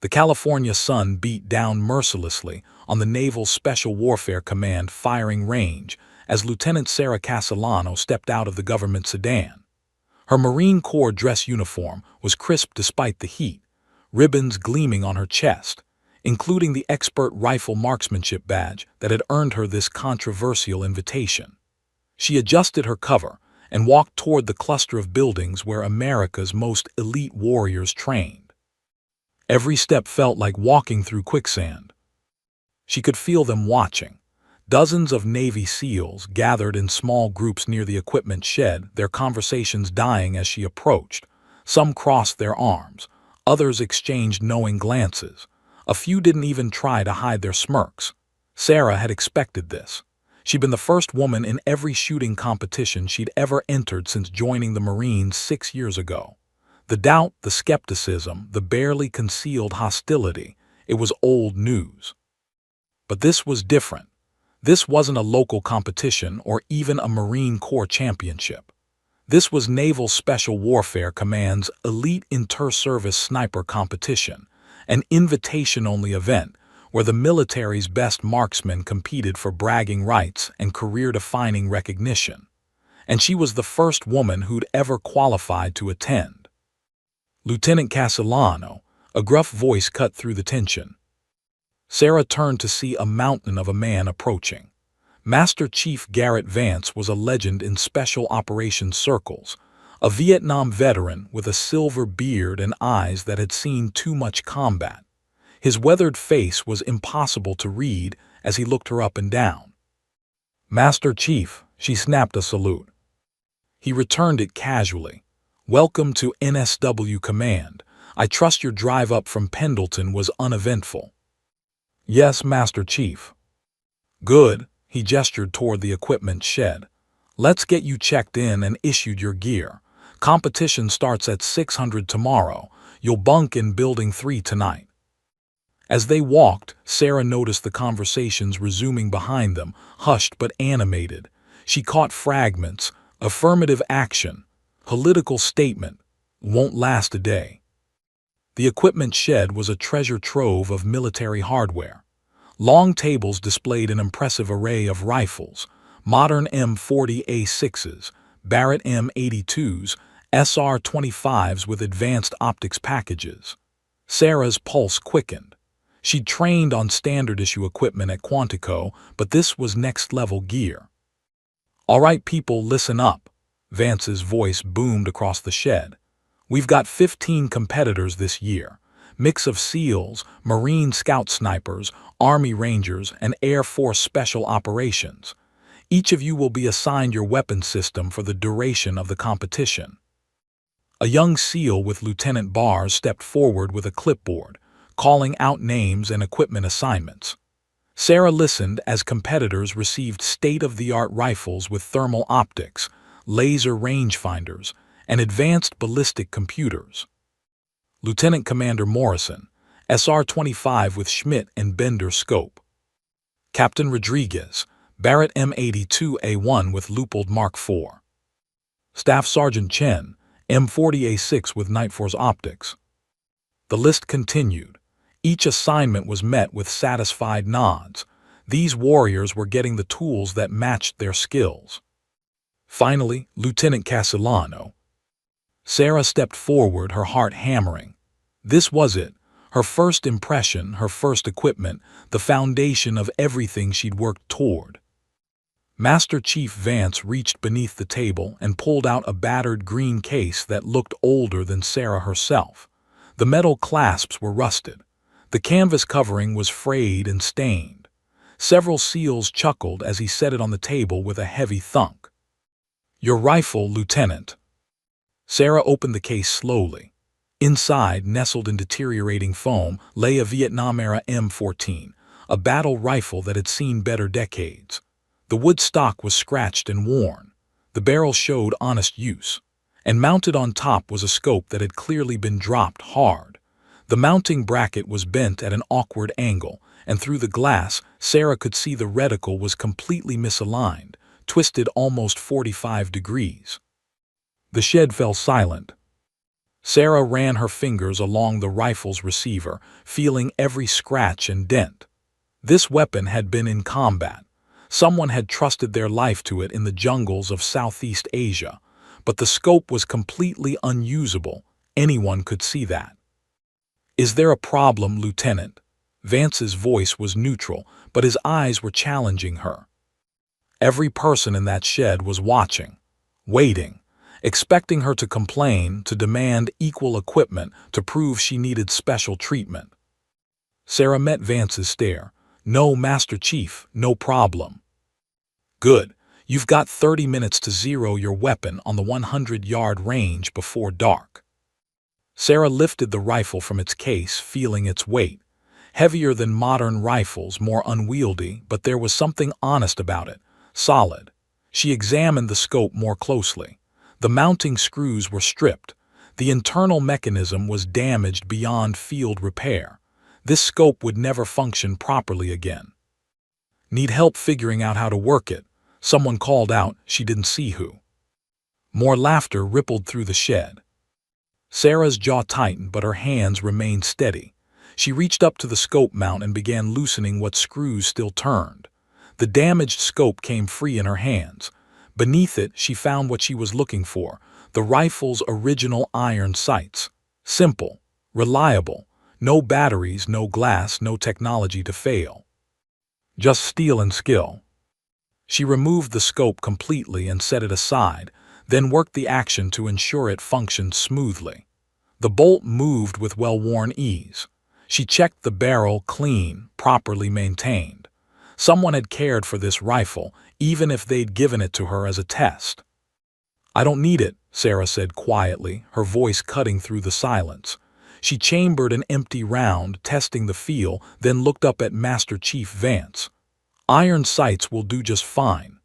The California sun beat down mercilessly on the Naval Special Warfare Command firing range as Lieutenant Sarah Castellano stepped out of the government sedan. Her Marine Corps dress uniform was crisp despite the heat, ribbons gleaming on her chest, including the expert rifle marksmanship badge that had earned her this controversial invitation. She adjusted her cover and walked toward the cluster of buildings where America's most elite warriors trained. Every step felt like walking through quicksand. She could feel them watching. Dozens of Navy SEALs gathered in small groups near the equipment shed, their conversations dying as she approached. Some crossed their arms, others exchanged knowing glances. A few didn't even try to hide their smirks. Sarah had expected this. She'd been the first woman in every shooting competition she'd ever entered since joining the Marines 6 years ago. The doubt, the skepticism, the barely concealed hostility, it was old news. But this was different. This wasn't a local competition or even a Marine Corps championship. This was Naval Special Warfare Command's elite inter-service sniper competition, an invitation-only event where the military's best marksmen competed for bragging rights and career-defining recognition. And she was the first woman who'd ever qualified to attend. Lieutenant Castellano, a gruff voice cut through the tension. Sarah turned to see a mountain of a man approaching. Master Chief Garrett Vance was a legend in special operations circles, a Vietnam veteran with a silver beard and eyes that had seen too much combat. His weathered face was impossible to read as he looked her up and down. "Master Chief," she snapped a salute. He returned it casually. "Welcome to NSW Command. I trust your drive up from Pendleton was uneventful." "Yes, Master Chief." "Good," he gestured toward the equipment shed. "Let's get you checked in and issued your gear. Competition starts at 600 tomorrow. You'll bunk in Building 3 tonight." As they walked, Sarah noticed the conversations resuming behind them, hushed but animated. She caught fragments: affirmative action, political statement, won't last a day. The equipment shed was a treasure trove of military hardware. Long tables displayed an impressive array of rifles: modern M40A6s, Barrett M82s, SR25s with advanced optics packages. Sarah's pulse quickened. She'd trained on standard-issue equipment at Quantico, but this was next-level gear. "All right, people, listen up," Vance's voice boomed across the shed. "We've got 15 competitors this year. Mix of SEALs, Marine Scout Snipers, Army Rangers, and Air Force Special Operations. Each of you will be assigned your weapon system for the duration of the competition." A young SEAL with Lieutenant Bars stepped forward with a clipboard, calling out names and equipment assignments. Sarah listened as competitors received state-of-the-art rifles with thermal optics, laser rangefinders, and advanced ballistic computers. Lieutenant Commander Morrison, SR-25 with Schmidt and Bender scope. Captain Rodriguez, Barrett M82A1 with Leupold Mark IV. Staff Sergeant Chen, M40A6 with Nightforce optics. The list continued. Each assignment was met with satisfied nods. These warriors were getting the tools that matched their skills. Finally, Lieutenant Castellano. Sarah stepped forward, her heart hammering. This was it, her first impression, her first equipment, the foundation of everything she'd worked toward. Master Chief Vance reached beneath the table and pulled out a battered green case that looked older than Sarah herself. The metal clasps were rusted. The canvas covering was frayed and stained. Several SEALs chuckled as he set it on the table with a heavy thunk. "Your rifle, Lieutenant." Sarah opened the case slowly. Inside, nestled in deteriorating foam, lay a Vietnam-era M14, a battle rifle that had seen better decades. The wood stock was scratched and worn. The barrel showed honest use. And mounted on top was a scope that had clearly been dropped hard. The mounting bracket was bent at an awkward angle, and through the glass, Sarah could see the reticle was completely misaligned, twisted almost 45 degrees. The shed fell silent. Sarah ran her fingers along the rifle's receiver, feeling every scratch and dent. This weapon had been in combat. Someone had trusted their life to it in the jungles of Southeast Asia, but the scope was completely unusable. Anyone could see that. "Is there a problem, Lieutenant?" Vance's voice was neutral, but his eyes were challenging her. Every person in that shed was watching, waiting, expecting her to complain, to demand equal equipment, to prove she needed special treatment. Sarah met Vance's stare. "No, Master Chief, no problem." "Good. You've got 30 minutes to zero your weapon on the 100-yard range before dark." Sarah lifted the rifle from its case, feeling its weight. Heavier than modern rifles, more unwieldy, but there was something honest about it, solid. She examined the scope more closely. The mounting screws were stripped. The internal mechanism was damaged beyond field repair. This scope would never function properly again. "Need help figuring out how to work it?" Someone called out, she didn't see who. More laughter rippled through the shed. Sarah's jaw tightened, but her hands remained steady. She reached up to the scope mount and began loosening what screws still turned. The damaged scope came free in her hands. Beneath it, she found what she was looking for, the rifle's original iron sights. Simple, reliable, no batteries, no glass, no technology to fail. Just steel and skill. She removed the scope completely and set it aside, then worked the action to ensure it functioned smoothly. The bolt moved with well-worn ease. She checked the barrel, clean, properly maintained. Someone had cared for this rifle, even if they'd given it to her as a test. "I don't need it," Sarah said quietly, her voice cutting through the silence. She chambered an empty round, testing the feel, then looked up at Master Chief Vance. "Iron sights will do just fine."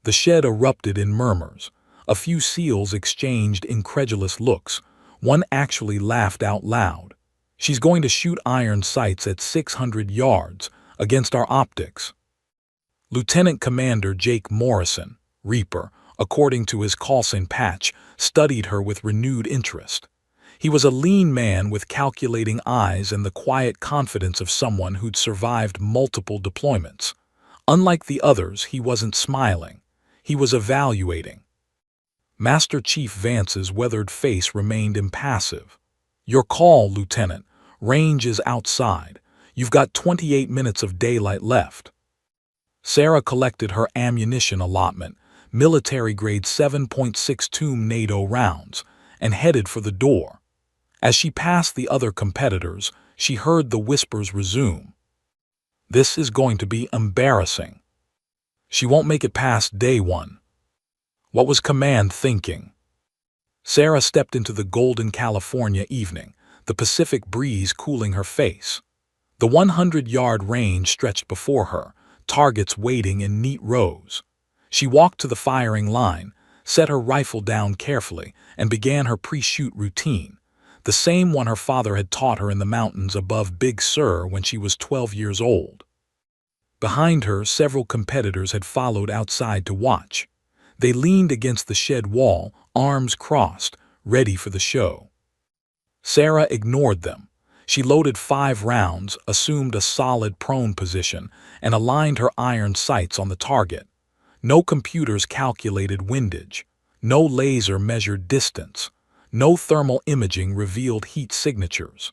The shed erupted in murmurs. A few SEALs exchanged incredulous looks. One actually laughed out loud. "She's going to shoot iron sights at 600 yards, against our optics." Lieutenant Commander Jake Morrison, Reaper, according to his call sign patch, studied her with renewed interest. He was a lean man with calculating eyes and the quiet confidence of someone who'd survived multiple deployments. Unlike the others, he wasn't smiling. He was evaluating. Master Chief Vance's weathered face remained impassive. "Your call, Lieutenant. Range is outside. You've got 28 minutes of daylight left." Sarah collected her ammunition allotment, military-grade 7.62 NATO rounds, and headed for the door. As she passed the other competitors, she heard the whispers resume. "This is going to be embarrassing. She won't make it past day one." What was Command thinking? Sarah stepped into the golden California evening, the Pacific breeze cooling her face. The 100-yard range stretched before her, targets waiting in neat rows. She walked to the firing line, set her rifle down carefully, and began her pre-shoot routine, the same one her father had taught her in the mountains above Big Sur when she was 12 years old. Behind her, several competitors had followed outside to watch. They leaned against the shed wall, arms crossed, ready for the show. Sarah ignored them. She loaded 5 rounds, assumed a solid prone position, and aligned her iron sights on the target. No computers calculated windage. No laser measured distance. No thermal imaging revealed heat signatures.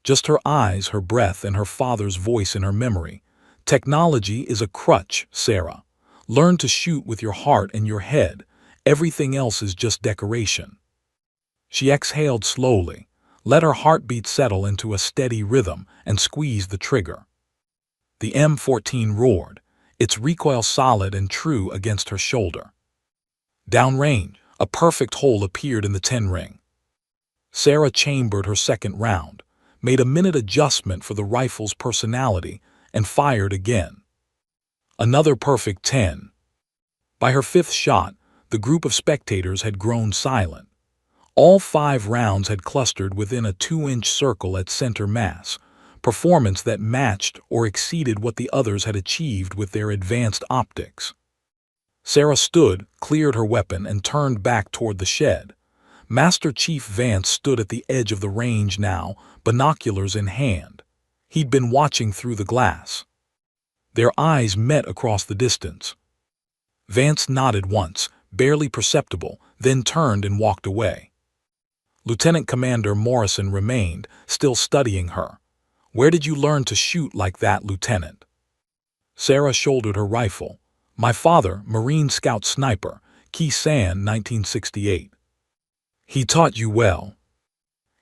Just her eyes, her breath, and her father's voice in her memory. "Technology is a crutch, Sarah. Learn to shoot with your heart and your head. Everything else is just decoration." She exhaled slowly, let her heartbeat settle into a steady rhythm, and squeezed the trigger. The M14 roared, its recoil solid and true against her shoulder. Downrange, a perfect hole appeared in the 10-ring. Sarah chambered her second round, made a minute adjustment for the rifle's personality, and fired again. Another perfect 10. By her 5th shot, the group of spectators had grown silent. All 5 rounds had clustered within a 2-inch circle at center mass, performance that matched or exceeded what the others had achieved with their advanced optics. Sarah stood, cleared her weapon, and turned back toward the shed. Master Chief Vance stood at the edge of the range now, binoculars in hand. He'd been watching through the glass. Their eyes met across the distance. Vance nodded once, barely perceptible, then turned and walked away. Lieutenant Commander Morrison remained, still studying her. "Where did you learn to shoot like that, Lieutenant?" Sarah shouldered her rifle. "My father, Marine Scout Sniper, Key San, 1968. He taught you well."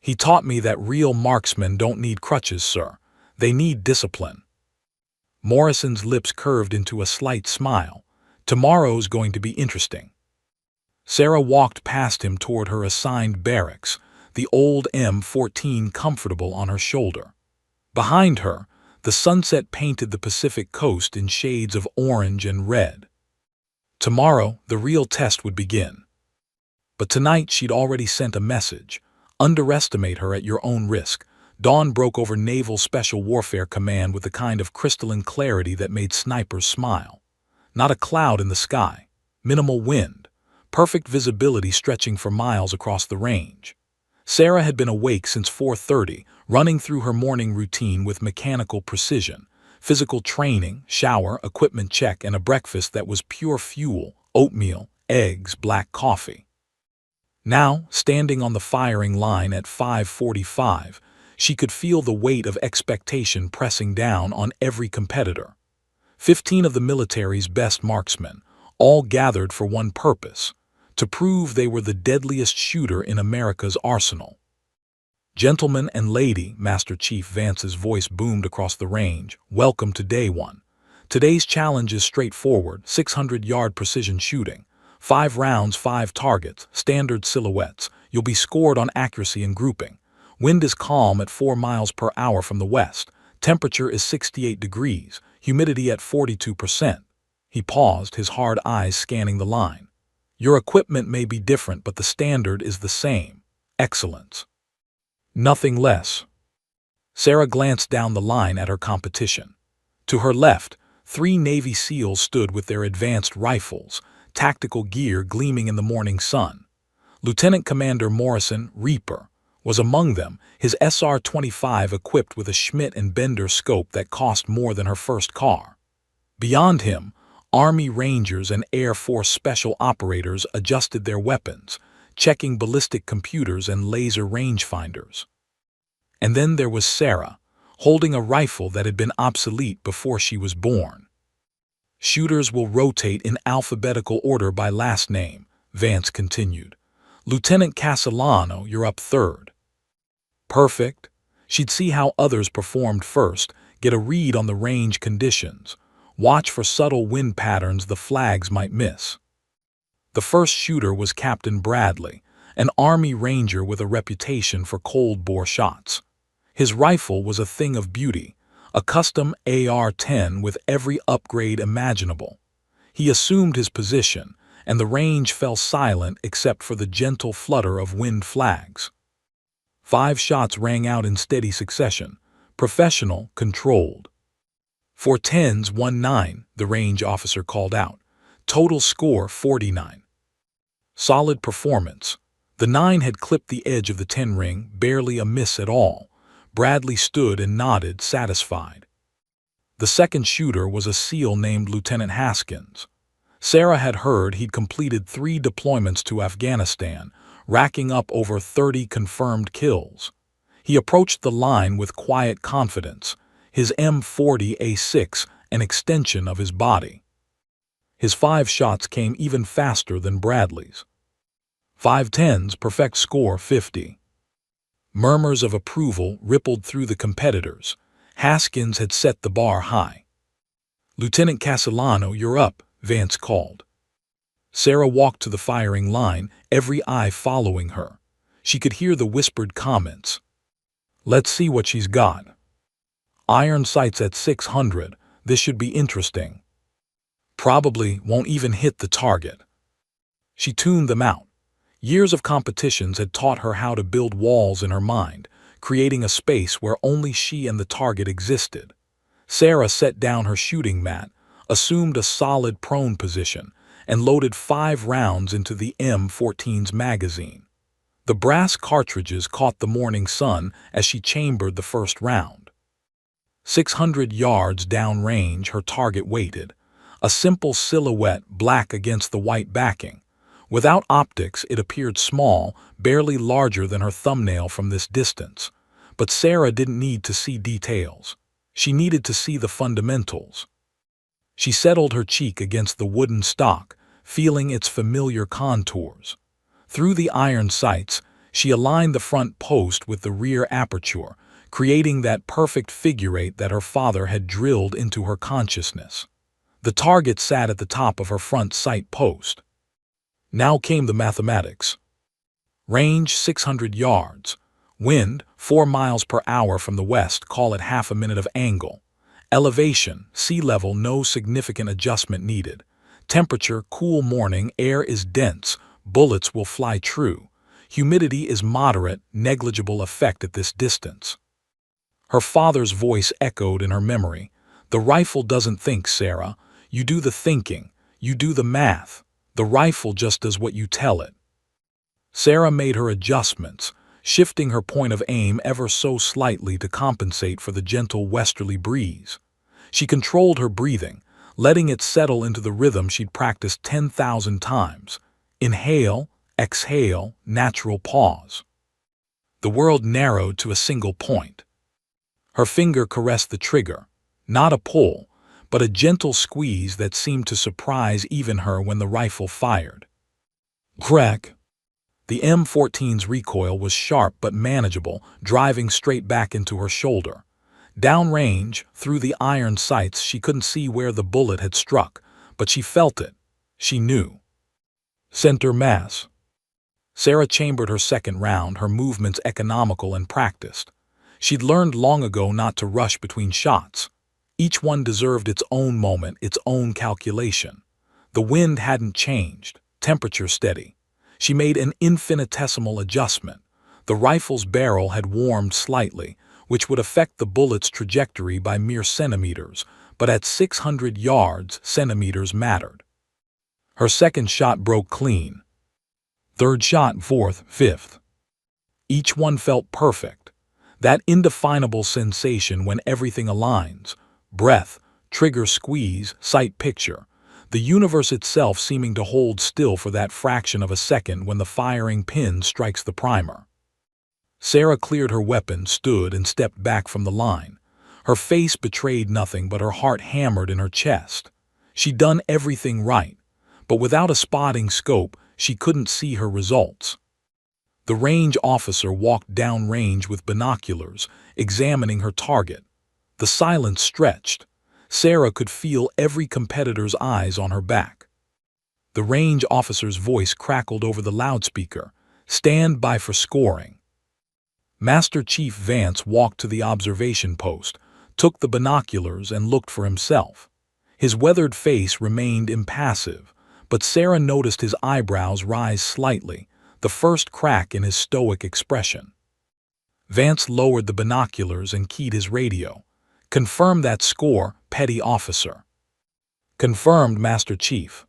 "He taught me that real marksmen don't need crutches, sir. They need discipline." Morrison's lips curved into a slight smile. "Tomorrow's going to be interesting." Sarah walked past him toward her assigned barracks, the old M14 comfortable on her shoulder. Behind her, the sunset painted the Pacific coast in shades of orange and red. Tomorrow, the real test would begin. But tonight she'd already sent a message. "Underestimate her at your own risk." Dawn broke over Naval Special Warfare Command with the kind of crystalline clarity that made snipers smile. Not a cloud in the sky, minimal wind, perfect visibility stretching for miles across the range. Sarah had been awake since 4:30, running through her morning routine with mechanical precision. Physical training, shower, equipment check, and a breakfast that was pure fuel: oatmeal, eggs, black coffee. Now, standing on the firing line at 5:45, she could feel the weight of expectation pressing down on every competitor. 15 of the military's best marksmen, all gathered for one purpose: to prove they were the deadliest shooter in America's arsenal. "Gentlemen and lady," Master Chief Vance's voice boomed across the range, "welcome to Day 1. Today's challenge is straightforward: 600-yard precision shooting. 5 rounds, 5 targets, standard silhouettes. You'll be scored on accuracy and grouping. Wind is calm at 4 miles per hour from the west. Temperature is 68 degrees, humidity at 42%. He paused, his hard eyes scanning the line. "Your equipment may be different, but the standard is the same: excellence. Nothing less." Sarah glanced down the line at her competition. To her left, 3 Navy SEALs stood with their advanced rifles, tactical gear gleaming in the morning sun. Lieutenant Commander Morrison, Reaper, was among them, his SR-25 equipped with a Schmidt and Bender scope that cost more than her first car. Beyond him, Army Rangers and Air Force Special Operators adjusted their weapons, checking ballistic computers and laser rangefinders. And then there was Sarah, holding a rifle that had been obsolete before she was born. "Shooters will rotate in alphabetical order by last name," Vance continued. "Lieutenant Castellano, you're up third." Perfect. She'd see how others performed first, get a read on the range conditions, watch for subtle wind patterns the flags might miss. The first shooter was Captain Bradley, an Army Ranger with a reputation for cold-bore shots. His rifle was a thing of beauty, a custom AR-10 with every upgrade imaginable. He assumed his position, and the range fell silent except for the gentle flutter of wind flags. 5 shots rang out in steady succession, professional, controlled. "For 10s, 1-9, the range officer called out. Total score 49. Solid performance. The 9 had clipped the edge of the 10 ring, barely a miss at all. Bradley stood and nodded, satisfied. The second shooter was a SEAL named Lieutenant Haskins. Sarah had heard he'd completed 3 deployments to Afghanistan, racking up over 30 confirmed kills. He approached the line with quiet confidence, his M40A6 an extension of his body. His 5 shots came even faster than Bradley's. 5 10s, perfect score 50. Murmurs of approval rippled through the competitors. Haskins had set the bar high. "Lieutenant Castellano, you're up," Vance called. Sarah walked to the firing line, every eye following her. She could hear the whispered comments. "Let's see what she's got. Iron sights at 600, this should be interesting. Probably won't even hit the target." She tuned them out. Years of competitions had taught her how to build walls in her mind, creating a space where only she and the target existed. Sarah set down her shooting mat, assumed a solid prone position, and loaded 5 rounds into the M14's magazine. The brass cartridges caught the morning sun as she chambered the first round. 600 yards downrange, her target waited, a simple silhouette black against the white backing. Without optics, it appeared small, barely larger than her thumbnail from this distance. But Sarah didn't need to see details. She needed to see the fundamentals. She settled her cheek against the wooden stock, feeling its familiar contours. Through the iron sights, she aligned the front post with the rear aperture, creating that perfect figure eight that her father had drilled into her consciousness. The target sat at the top of her front sight post. Now came the mathematics. Range 600 yards. Wind 4 miles per hour from the west, call it half a minute of angle. Elevation, sea level, no significant adjustment needed. Temperature, cool morning, air is dense, bullets will fly true. Humidity is moderate, negligible effect at this distance. Her father's voice echoed in her memory. The rifle doesn't think, Sarah. You do the thinking. You do the math. The rifle just does what you tell it. Sarah made her adjustments, shifting her point of aim ever so slightly to compensate for the gentle westerly breeze. She controlled her breathing, letting it settle into the rhythm she'd practiced 10,000 times. Inhale, exhale, natural pause. The world narrowed to a single point. Her finger caressed the trigger, not a pull, but a gentle squeeze that seemed to surprise even her when the rifle fired. Crack! The M14's recoil was sharp but manageable, driving straight back into her shoulder. Downrange, through the iron sights, she couldn't see where the bullet had struck, but she felt it. She knew. Center mass. Sarah chambered her second round, her movements economical and practiced. She'd learned long ago not to rush between shots. Each one deserved its own moment, its own calculation. The wind hadn't changed, temperature steady. She made an infinitesimal adjustment. The rifle's barrel had warmed slightly, which would affect the bullet's trajectory by mere centimeters, but at 600 yards, centimeters mattered. Her second shot broke clean. Third shot, fourth, fifth. Each one felt perfect. That indefinable sensation when everything aligns. Breath, trigger squeeze, sight picture. The universe itself seeming to hold still for that fraction of a second when the firing pin strikes the primer. Sarah cleared her weapon, stood, and stepped back from the line. Her face betrayed nothing, but her heart hammered in her chest. She'd done everything right, but without a spotting scope, she couldn't see her results. The range officer walked downrange with binoculars, examining her target. The silence stretched. Sarah could feel every competitor's eyes on her back. The range officer's voice crackled over the loudspeaker. Stand by for scoring. Master Chief Vance walked to the observation post, took the binoculars, and looked for himself. His weathered face remained impassive, but Sarah noticed his eyebrows rise slightly, the first crack in his stoic expression. Vance lowered the binoculars and keyed his radio. Confirm that score, petty officer. Confirmed, Master Chief.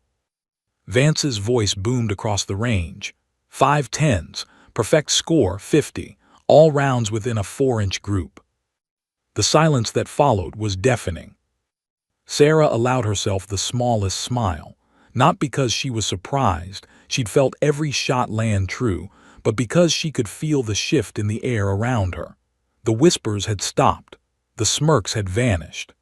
Vance's voice boomed across the range. 5 tens, perfect score, 50, all rounds within a 4-inch group. The silence that followed was deafening. Sarah allowed herself the smallest smile, not because she was surprised, she'd felt every shot land true, but because she could feel the shift in the air around her. The whispers had stopped. The smirks had vanished.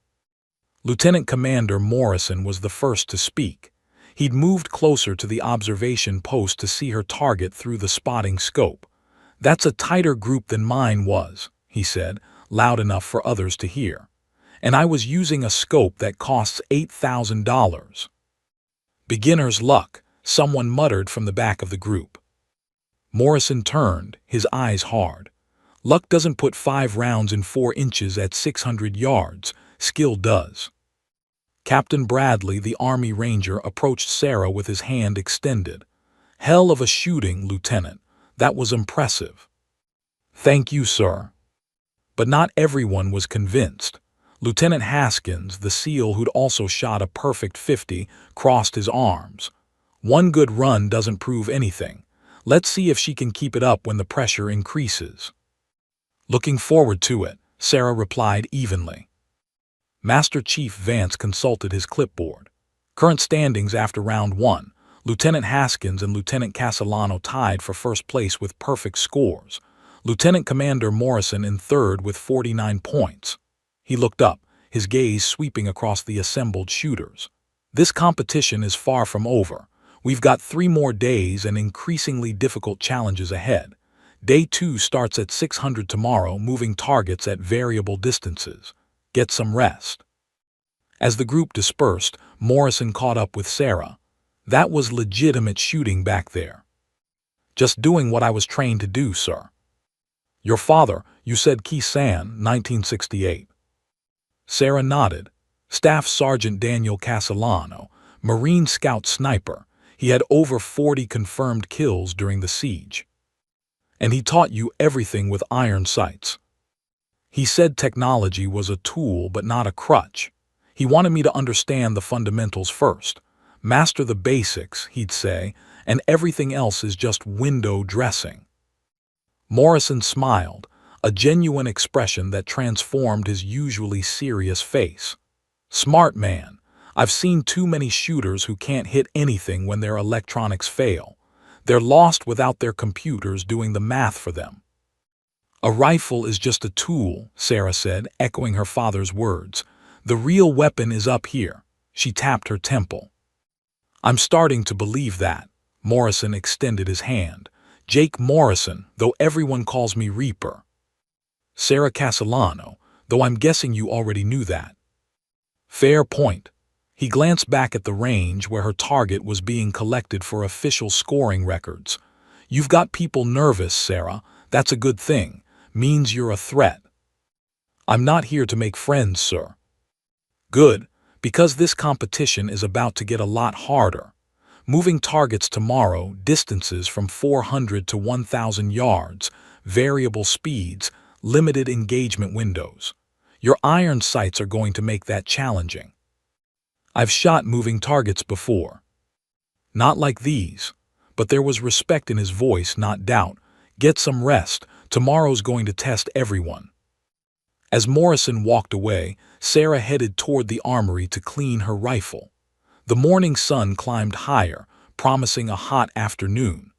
Lieutenant Commander Morrison was the first to speak. He'd moved closer to the observation post to see her target through the spotting scope. That's a tighter group than mine was, he said, loud enough for others to hear. And I was using a scope that costs $8,000. Beginner's luck, someone muttered from the back of the group. Morrison turned, his eyes hard. Luck doesn't put 5 rounds in 4 inches at 600 yards, skill does. Captain Bradley, the Army Ranger, approached Sarah with his hand extended. Hell of a shooting, Lieutenant. That was impressive. Thank you, sir. But not everyone was convinced. Lieutenant Haskins, the SEAL who'd also shot a perfect 50, crossed his arms. One good run doesn't prove anything. Let's see if she can keep it up when the pressure increases. Looking forward to it, Sarah replied evenly. Master Chief Vance consulted his clipboard. Current standings after round 1. Lieutenant Haskins and Lieutenant Castellano tied for first place with perfect scores. Lieutenant Commander Morrison in third with 49 points. He looked up, his gaze sweeping across the assembled shooters. This competition is far from over. We've got 3 more days and increasingly difficult challenges ahead. Day 2 starts at 600 tomorrow, moving targets at variable distances. Get some rest. As the group dispersed, Morrison caught up with Sarah. That was legitimate shooting back there. Just doing what I was trained to do, sir. Your father, you said Kisan, 1968. Sarah nodded. Staff Sergeant Daniel Castellano, Marine Scout Sniper. He had over 40 confirmed kills during the siege. And he taught you everything with iron sights. He said technology was a tool but not a crutch. He wanted me to understand the fundamentals first. Master the basics, he'd say, and everything else is just window dressing. Morrison smiled, a genuine expression that transformed his usually serious face. Smart man. I've seen too many shooters who can't hit anything when their electronics fail. They're lost without their computers doing the math for them. A rifle is just a tool, Sarah said, echoing her father's words. The real weapon is up here. She tapped her temple. I'm starting to believe that. Morrison extended his hand. Jake Morrison, though everyone calls me Reaper. Sarah Castellano, though I'm guessing you already knew that. Fair point. He glanced back at the range where her target was being collected for official scoring records. You've got people nervous, Sarah. That's a good thing. Means you're a threat. I'm not here to make friends, sir. Good, because this competition is about to get a lot harder. Moving targets tomorrow, distances from 400 to 1,000 yards, variable speeds, limited engagement windows. Your iron sights are going to make that challenging. I've shot moving targets before. Not like these, but there was respect in his voice, not doubt. Get some rest. Tomorrow's going to test everyone. As Morrison walked away, Sarah headed toward the armory to clean her rifle. The morning sun climbed higher, promising a hot afternoon.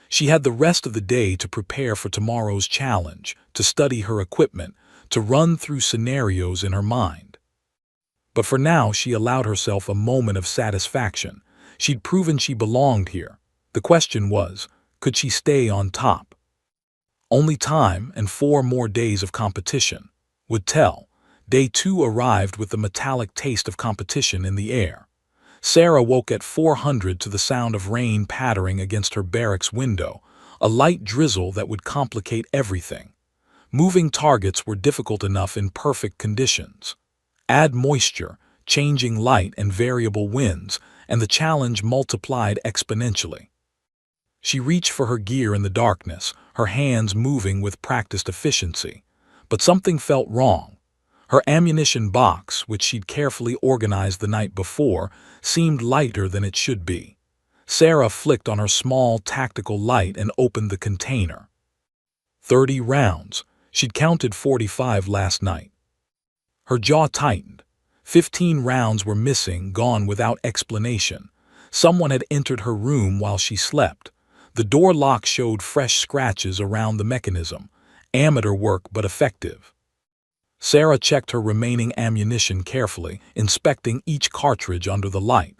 She had the rest of the day to prepare for tomorrow's challenge, to study her equipment, to run through scenarios in her mind. But for now, she allowed herself a moment of satisfaction. She'd proven she belonged here. The question was, could she stay on top? Only time and 4 more days of competition would tell. Day 2 arrived with the metallic taste of competition in the air. Sarah woke at 400 to the sound of rain pattering against her barracks window, a light drizzle that would complicate everything. Moving targets were difficult enough in perfect conditions. Add moisture, changing light and variable winds, and the challenge multiplied exponentially. She reached for her gear in the darkness, her hands moving with practiced efficiency. But something felt wrong. Her ammunition box, which she'd carefully organized the night before, seemed lighter than it should be. Sarah flicked on her small tactical light and opened the container. 30 rounds. She'd counted 45 last night. Her jaw tightened. 15 rounds were missing, gone without explanation. Someone had entered her room while she slept. The door lock showed fresh scratches around the mechanism. Amateur work but effective. Sarah checked her remaining ammunition carefully, inspecting each cartridge under the light.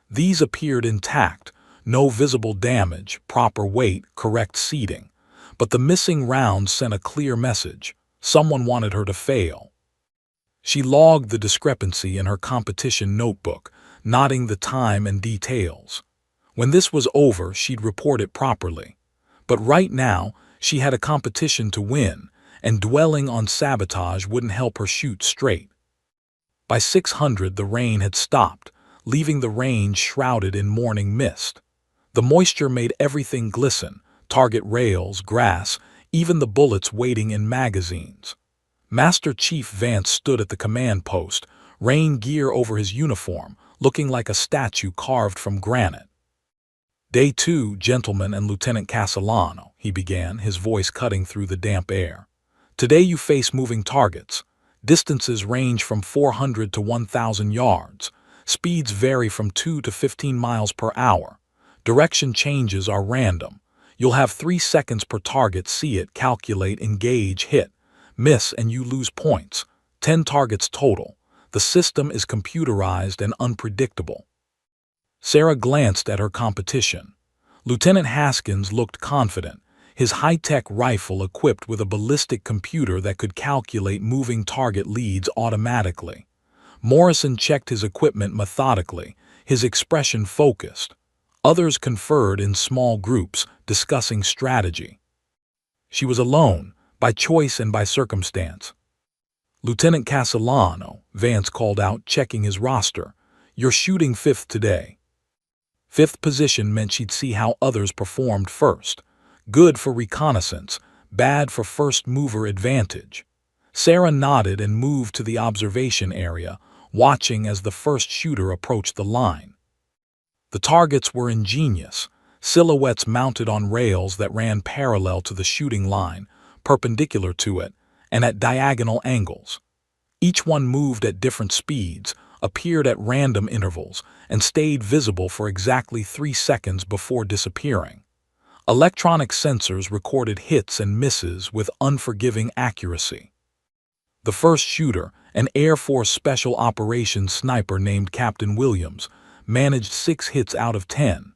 These appeared intact, no visible damage, proper weight, correct seating. But the missing rounds sent a clear message. Someone wanted her to fail. She logged the discrepancy in her competition notebook, noting the time and details. When this was over, she'd report it properly. But right now, she had a competition to win, and dwelling on sabotage wouldn't help her shoot straight. By 600, the rain had stopped, leaving the range shrouded in morning mist. The moisture made everything glisten, target rails, grass, even the bullets waiting in magazines. Master Chief Vance stood at the command post, rain gear over his uniform, looking like a statue carved from granite. Day 2, gentlemen and Lieutenant Castellano, he began, his voice cutting through the damp air. Today you face moving targets. Distances range from 400 to 1,000 yards. Speeds vary from 2 to 15 miles per hour. Direction changes are random. You'll have 3 seconds per target, see it, calculate, engage, hit. Miss and you lose points. 10 targets total. The system is computerized and unpredictable. Sarah glanced at her competition. Lieutenant Haskins looked confident, his high-tech rifle equipped with a ballistic computer that could calculate moving target leads automatically. Morrison checked his equipment methodically, his expression focused. Others conferred in small groups, discussing strategy. She was alone, by choice and by circumstance. Lieutenant Castellano, Vance called out, checking his roster. You're shooting 5th today. 5th position meant she'd see how others performed first. Good for reconnaissance, bad for first mover advantage. Sarah nodded and moved to the observation area, watching as the first shooter approached the line. The targets were ingenious, silhouettes mounted on rails that ran parallel to the shooting line, perpendicular to it, and at diagonal angles. Each one moved at different speeds, appeared at random intervals, and stayed visible for exactly 3 seconds before disappearing. Electronic sensors recorded hits and misses with unforgiving accuracy. The first shooter, an Air Force Special Operations sniper named Captain Williams, managed 6 hits out of 10.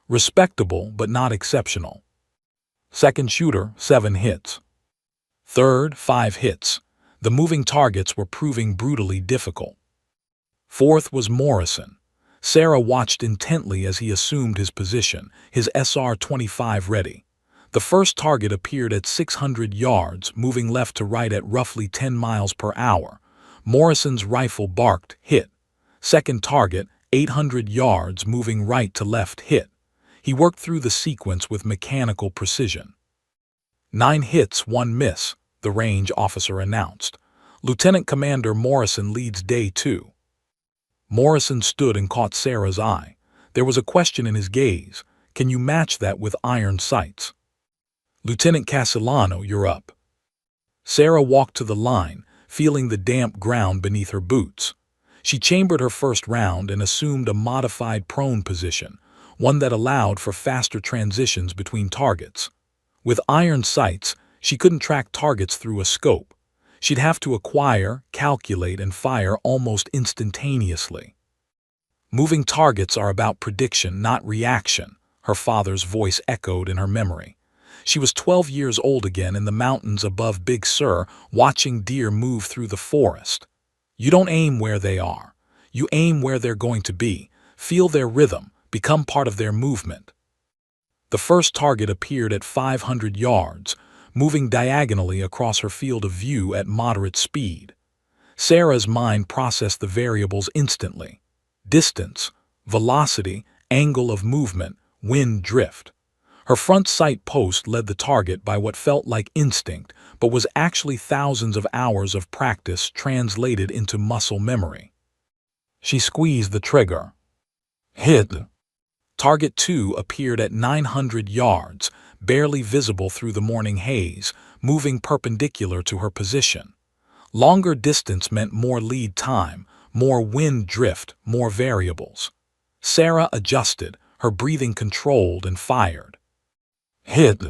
Respectable but not exceptional. Second shooter, 7 hits. Third, 5 hits. The moving targets were proving brutally difficult. Fourth was Morrison. Sarah watched intently as he assumed his position, his SR-25 ready. The first target appeared at 600 yards, moving left to right at roughly 10 miles per hour. Morrison's rifle barked, hit. Second target, 800 yards, moving right to left, hit. He worked through the sequence with mechanical precision. 9 hits, 1 miss, the range officer announced. Lieutenant Commander Morrison leads Day 2. Morrison stood and caught Sarah's eye. There was a question in his gaze. Can you match that with iron sights? Lieutenant Castellano, you're up. Sarah walked to the line, feeling the damp ground beneath her boots. She chambered her first round and assumed a modified prone position, one that allowed for faster transitions between targets. With iron sights, she couldn't track targets through a scope. She'd have to acquire, calculate, and fire almost instantaneously. Moving targets are about prediction, not reaction, her father's voice echoed in her memory. She was 12 years old again in the mountains above Big Sur, watching deer move through the forest. You don't aim where they are. You aim where they're going to be, feel their rhythm, become part of their movement. The first target appeared at 500 yards, moving diagonally across her field of view at moderate speed. Sarah's mind processed the variables instantly. Distance, velocity, angle of movement, wind drift. Her front sight post led the target by what felt like instinct, but was actually thousands of hours of practice translated into muscle memory. She squeezed the trigger. Hit. Target 2 appeared at 900 yards, barely visible through the morning haze, moving perpendicular to her position. Longer distance meant more lead time, more wind drift, more variables. Sarah adjusted, her breathing controlled, and fired. Hit.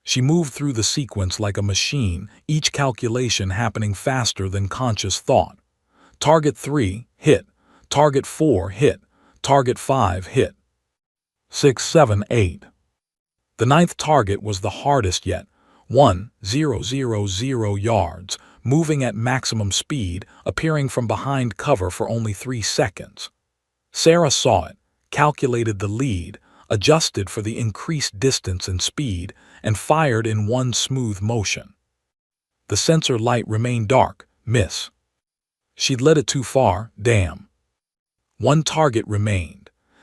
She moved through the sequence like a machine, each calculation happening faster than conscious thought. Target 3, hit. Target 4, hit. Target 5, hit. 6, 7, 8. The 9th target was the hardest yet, 1,000 yards, moving at maximum speed, appearing from behind cover for only 3 seconds. Sarah saw it, calculated the lead, adjusted for the increased distance and speed, and fired in one smooth motion. The sensor light remained dark, miss. She'd let it too far, damn. 1 target remained.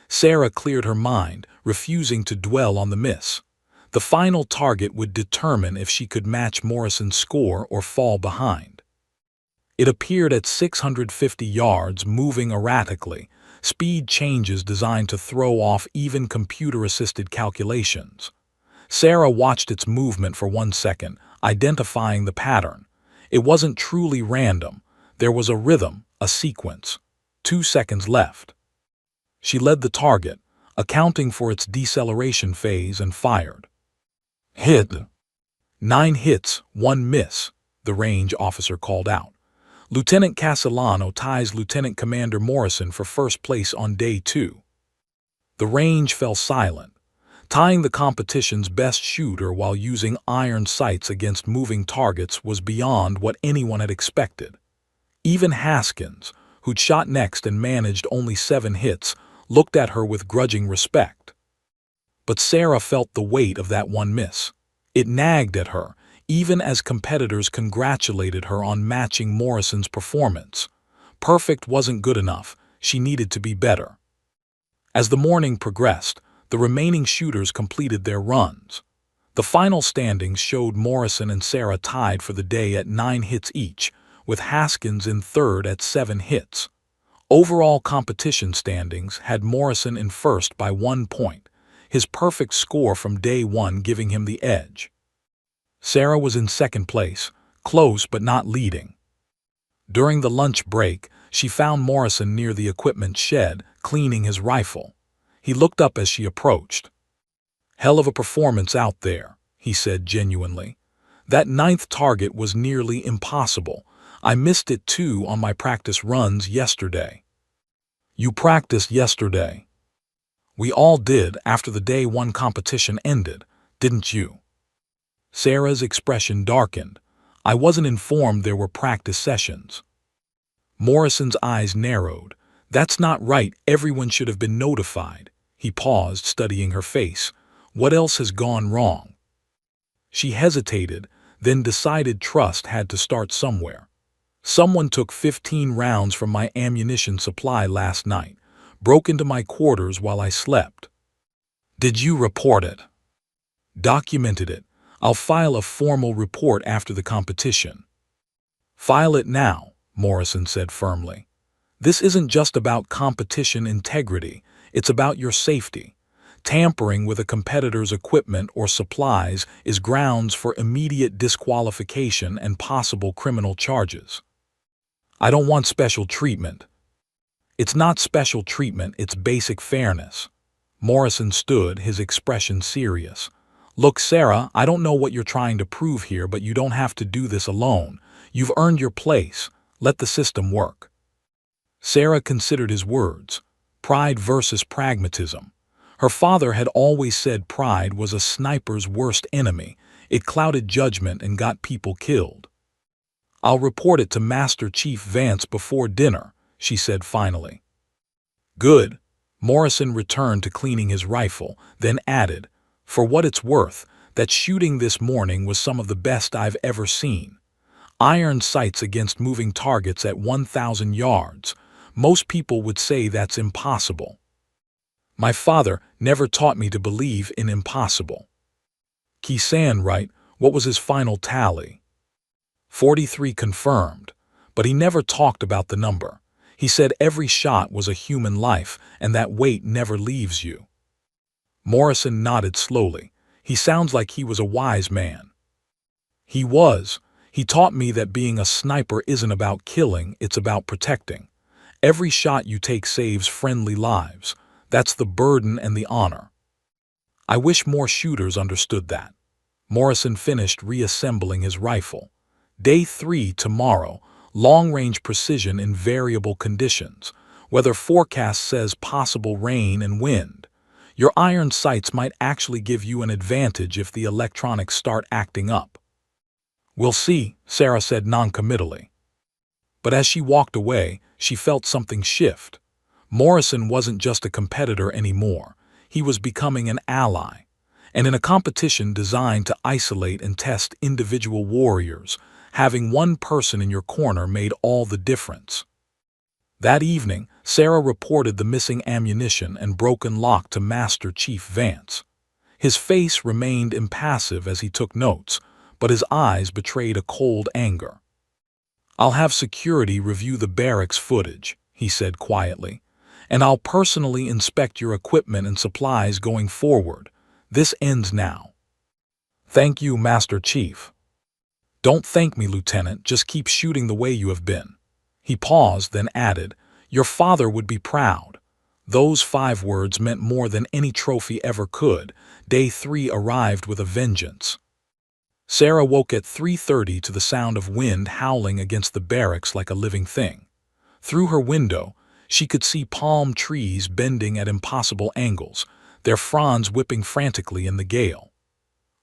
Sarah cleared her mind, refusing to dwell on the miss. The final target would determine if she could match Morrison's score or fall behind. It appeared at 650 yards, moving erratically, speed changes designed to throw off even computer-assisted calculations. Sarah watched its movement for 1 second, identifying the pattern. It wasn't truly random. There was a rhythm, a sequence. 2 seconds left. She led the target, accounting for its deceleration phase, and fired. Hit. 9 hits, 1 miss, the range officer called out. Lieutenant Castellano ties Lieutenant Commander Morrison for first place on day 2. The range fell silent. Tying the competition's best shooter while using iron sights against moving targets was beyond what anyone had expected. Even Haskins, who'd shot next and managed only 7 hits, looked at her with grudging respect. But Sarah felt the weight of that 1 miss. It nagged at her, even as competitors congratulated her on matching Morrison's performance. Perfect wasn't good enough. She needed to be better. As the morning progressed, the remaining shooters completed their runs. The final standings showed Morrison and Sarah tied for the day at 9 hits each, with Haskins in third at 7 hits. Overall competition standings had Morrison in first by 1 point, his perfect score from day 1 giving him the edge. Sarah was in second place, close but not leading. During the lunch break, she found Morrison near the equipment shed, cleaning his rifle. He looked up as she approached. "Hell of a performance out there," he said genuinely. "That 9th target was nearly impossible. I missed it too on my practice runs yesterday." "You practiced yesterday?" "We all did after the day 1 competition ended, didn't you?" Sarah's expression darkened. "I wasn't informed there were practice sessions." Morrison's eyes narrowed. "That's not right. Everyone should have been notified." He paused, studying her face. "What else has gone wrong?" She hesitated, then decided trust had to start somewhere. "Someone took 15 rounds from my ammunition supply last night, broke into my quarters while I slept." "Did you report it?" "Documented it. I'll file a formal report after the competition." "File it now," Morrison said firmly. "This isn't just about competition integrity, it's about your safety. Tampering with a competitor's equipment or supplies is grounds for immediate disqualification and possible criminal charges." "I don't want special treatment." "It's not special treatment, it's basic fairness." Morrison stood, his expression serious. "Look, Sarah, I don't know what you're trying to prove here, but you don't have to do this alone. You've earned your place. Let the system work." Sarah considered his words. Pride versus pragmatism. Her father had always said pride was a sniper's worst enemy. It clouded judgment and got people killed. "I'll report it to Master Chief Vance before dinner," she said finally. "Good." Morrison returned to cleaning his rifle, then added, "For what it's worth, that shooting this morning was some of the best I've ever seen. Iron sights against moving targets at 1,000 yards. Most people would say that's impossible." "My father never taught me to believe in impossible." "Kisan, right? What was his final tally?" 43 confirmed, but he never talked about the number. He said every shot was a human life and that weight never leaves you. Morrison nodded slowly. "He sounds like he was a wise man." "He was. He taught me that being a sniper isn't about killing, it's about protecting. Every shot you take saves friendly lives. That's the burden and the honor." "I wish more shooters understood that." Morrison finished reassembling his rifle. Day 3 tomorrow, long-range precision in variable conditions. Weather forecast says possible rain and wind. Your iron sights might actually give you an advantage if the electronics start acting up. "We'll see," Sarah said noncommittally. But as she walked away, she felt something shift. Morrison wasn't just a competitor anymore. He was becoming an ally. And in a competition designed to isolate and test individual warriors, having one person in your corner made all the difference. That evening, Sarah reported the missing ammunition and broken lock to Master Chief Vance. His face remained impassive as he took notes, but his eyes betrayed a cold anger. "I'll have security review the barracks footage," he said quietly, and I'll personally inspect your equipment and supplies going forward. This ends now." "Thank you, Master Chief." "Don't thank me, Lieutenant, just keep shooting the way you have been." He paused, then added, "Your father would be proud." Those 5 words meant more than any trophy ever could. Day 3 arrived with a vengeance. Sarah woke at 3:30 to the sound of wind howling against the barracks like a living thing. Through her window, she could see palm trees bending at impossible angles, their fronds whipping frantically in the gale.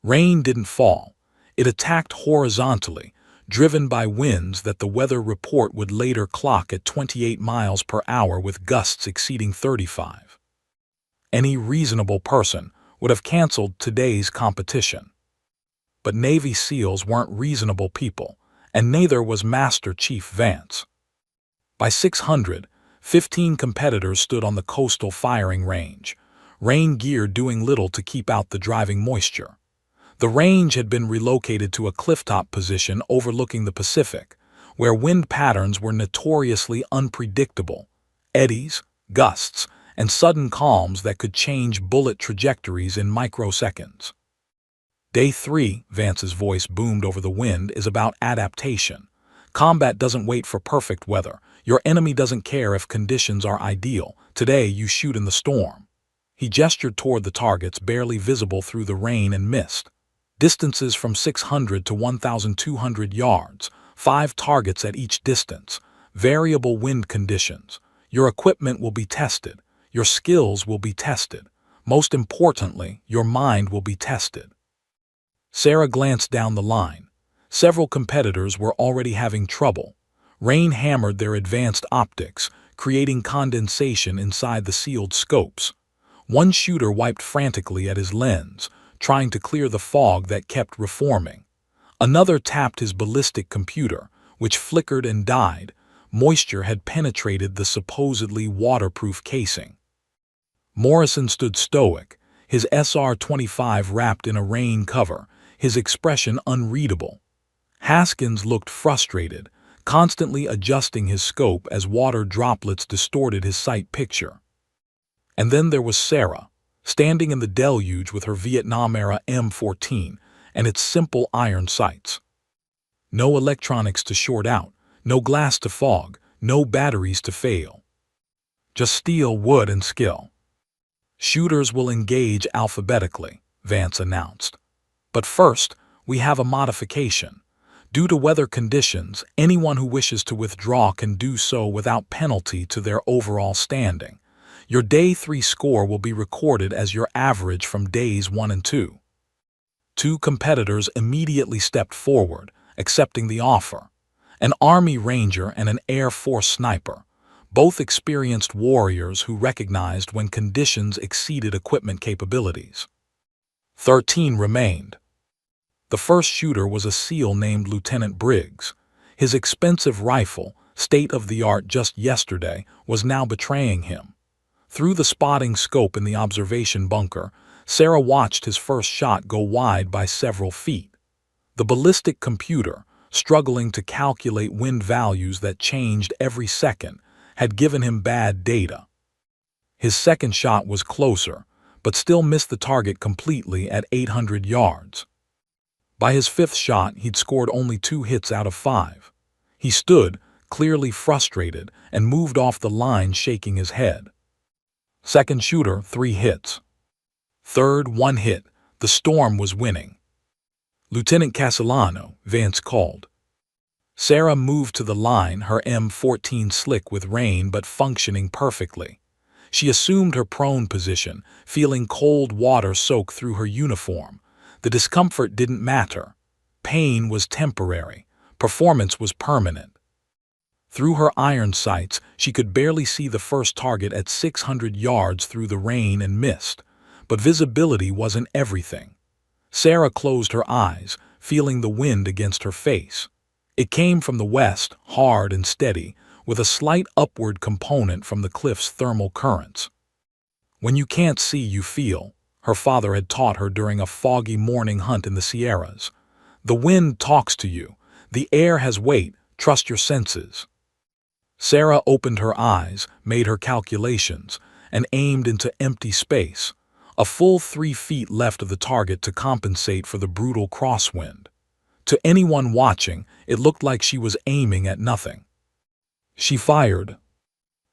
Rain didn't fall. It attacked horizontally, driven by winds that the weather report would later clock at 28 miles per hour with gusts exceeding 35. Any reasonable person would have canceled today's competition. But Navy SEALs weren't reasonable people, and neither was Master Chief Vance. By 600, 15 competitors stood on the coastal firing range, rain gear doing little to keep out the driving moisture. The range had been relocated to a clifftop position overlooking the Pacific, where wind patterns were notoriously unpredictable, eddies, gusts, and sudden calms that could change bullet trajectories in microseconds. Day 3, Vance's voice boomed over the wind, is about adaptation. Combat doesn't wait for perfect weather. Your enemy doesn't care if conditions are ideal. Today, you shoot in the storm. He gestured toward the targets barely visible through the rain and mist. Distances from 600 to 1,200 yards, 5 targets at each distance, variable wind conditions. Your equipment will be tested. Your skills will be tested. Most importantly, your mind will be tested. Sarah glanced down the line. Several competitors were already having trouble. Rain hammered their advanced optics, creating condensation inside the sealed scopes. One shooter wiped frantically at his lens, trying to clear the fog that kept reforming. Another tapped his ballistic computer, which flickered and died. Moisture had penetrated the supposedly waterproof casing. Morrison stood stoic, his SR-25 wrapped in a rain cover, his expression unreadable. Haskins looked frustrated, constantly adjusting his scope as water droplets distorted his sight picture. And then there was Sarah, standing in the deluge with her Vietnam-era M14 and its simple iron sights. No electronics to short out, no glass to fog, no batteries to fail. Just steel, wood, and skill. "Shooters will engage alphabetically," Vance announced. "But first, we have a modification. Due to weather conditions, anyone who wishes to withdraw can do so without penalty to their overall standing. Your Day 3 score will be recorded as your average from Days 1 and 2. 2 competitors immediately stepped forward, accepting the offer. An Army Ranger and an Air Force sniper, both experienced warriors who recognized when conditions exceeded equipment capabilities. 13 remained. The first shooter was a SEAL named Lieutenant Briggs. His expensive rifle, state-of-the-art just yesterday, was now betraying him. Through the spotting scope in the observation bunker, Sarah watched his first shot go wide by several feet. The ballistic computer, struggling to calculate wind values that changed every second, had given him bad data. His second shot was closer, but still missed the target completely at 800 yards. By his 5th shot, he'd scored only 2 hits out of 5. He stood, clearly frustrated, and moved off the line shaking his head. Second shooter, 3 hits. Third, 1 hit. The storm was winning. "Lieutenant Castellano," Vance called. Sarah moved to the line, her M14 slick with rain but functioning perfectly. She assumed her prone position, feeling cold water soak through her uniform. The discomfort didn't matter. Pain was temporary. Performance was permanent. Through her iron sights, she could barely see the first target at 600 yards through the rain and mist. But visibility wasn't everything. Sarah closed her eyes, feeling the wind against her face. It came from the west, hard and steady, with a slight upward component from the cliff's thermal currents. "When you can't see, you feel," her father had taught her during a foggy morning hunt in the Sierras. "The wind talks to you. The air has weight. Trust your senses." Sarah opened her eyes, made her calculations, and aimed into empty space, a full 3 feet left of the target to compensate for the brutal crosswind. To anyone watching, it looked like she was aiming at nothing. She fired.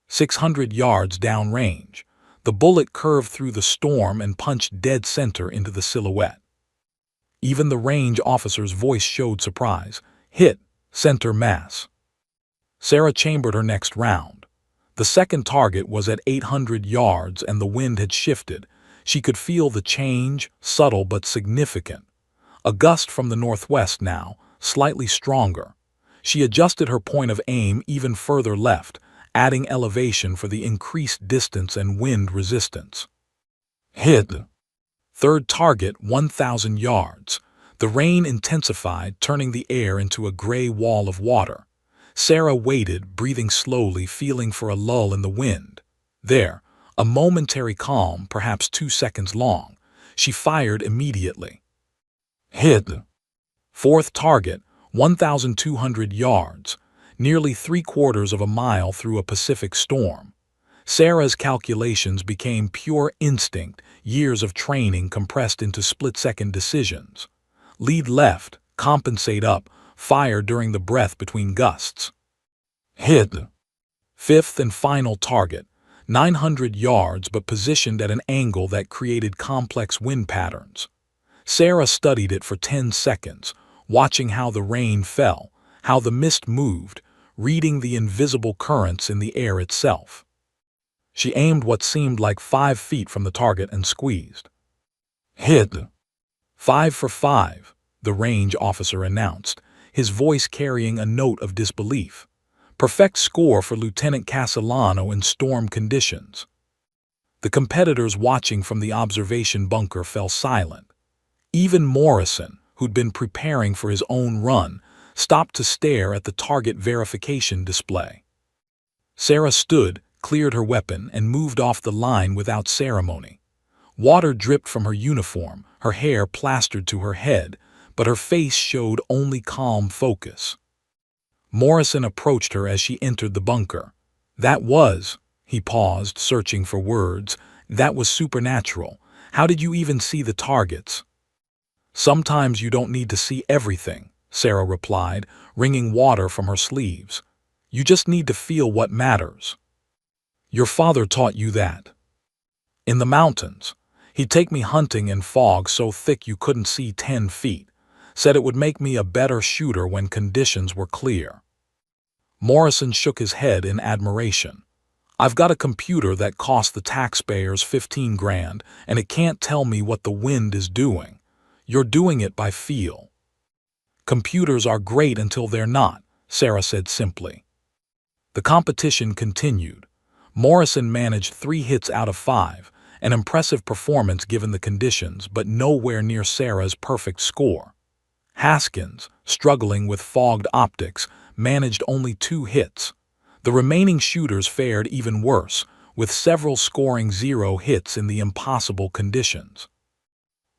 600 yards downrange, the bullet curved through the storm and punched dead center into the silhouette. Even the range officer's voice showed surprise. Hit, center mass. Sarah chambered her next round. The second target was at 800 yards and the wind had shifted. She could feel the change, subtle but significant. A gust from the northwest now, slightly stronger. She adjusted her point of aim even further left, adding elevation for the increased distance and wind resistance. Hit. Third target, 1,000 yards. The rain intensified, turning the air into a gray wall of water. Sarah waited, breathing slowly, feeling for a lull in the wind. There, a momentary calm, perhaps 2 seconds long. She fired immediately. Hit. Fourth target, 1,200 yards, nearly 3/4 of a mile through a Pacific storm. Sarah's calculations became pure instinct, years of training compressed into split-second decisions. Lead left, compensate up, fire during the breath between gusts. Hit. Fifth and final target, 900 yards but positioned at an angle that created complex wind patterns. Sarah studied it for 10 seconds, watching how the rain fell, how the mist moved, reading the invisible currents in the air itself. She aimed what seemed like 5 feet from the target and squeezed. Hit. 5 for 5, the range officer announced, his voice carrying a note of disbelief. Perfect score for Lieutenant Castellano in storm conditions. The competitors watching from the observation bunker fell silent. Even Morrison, who'd been preparing for his own run, stopped to stare at the target verification display. Sarah stood, cleared her weapon, and moved off the line without ceremony. Water dripped from her uniform, her hair plastered to her head, but her face showed only calm focus. Morrison approached her as she entered the bunker. He paused, searching for words. That was supernatural. How did you even see the targets? Sometimes you don't need to see everything, Sarah replied, wringing water from her sleeves. You just need to feel what matters. Your father taught you that. In the mountains. He'd take me hunting in fog so thick you couldn't see 10 feet. Said it would make me a better shooter when conditions were clear. Morrison shook his head in admiration. I've got a computer that cost the taxpayers 15 grand, and it can't tell me what the wind is doing. You're doing it by feel. Computers are great until they're not, Sarah said simply. The competition continued. Morrison managed 3 hits out of 5, an impressive performance given the conditions, but nowhere near Sarah's perfect score. Haskins, struggling with fogged optics, managed only 2 hits. The remaining shooters fared even worse, with several scoring 0 hits in the impossible conditions.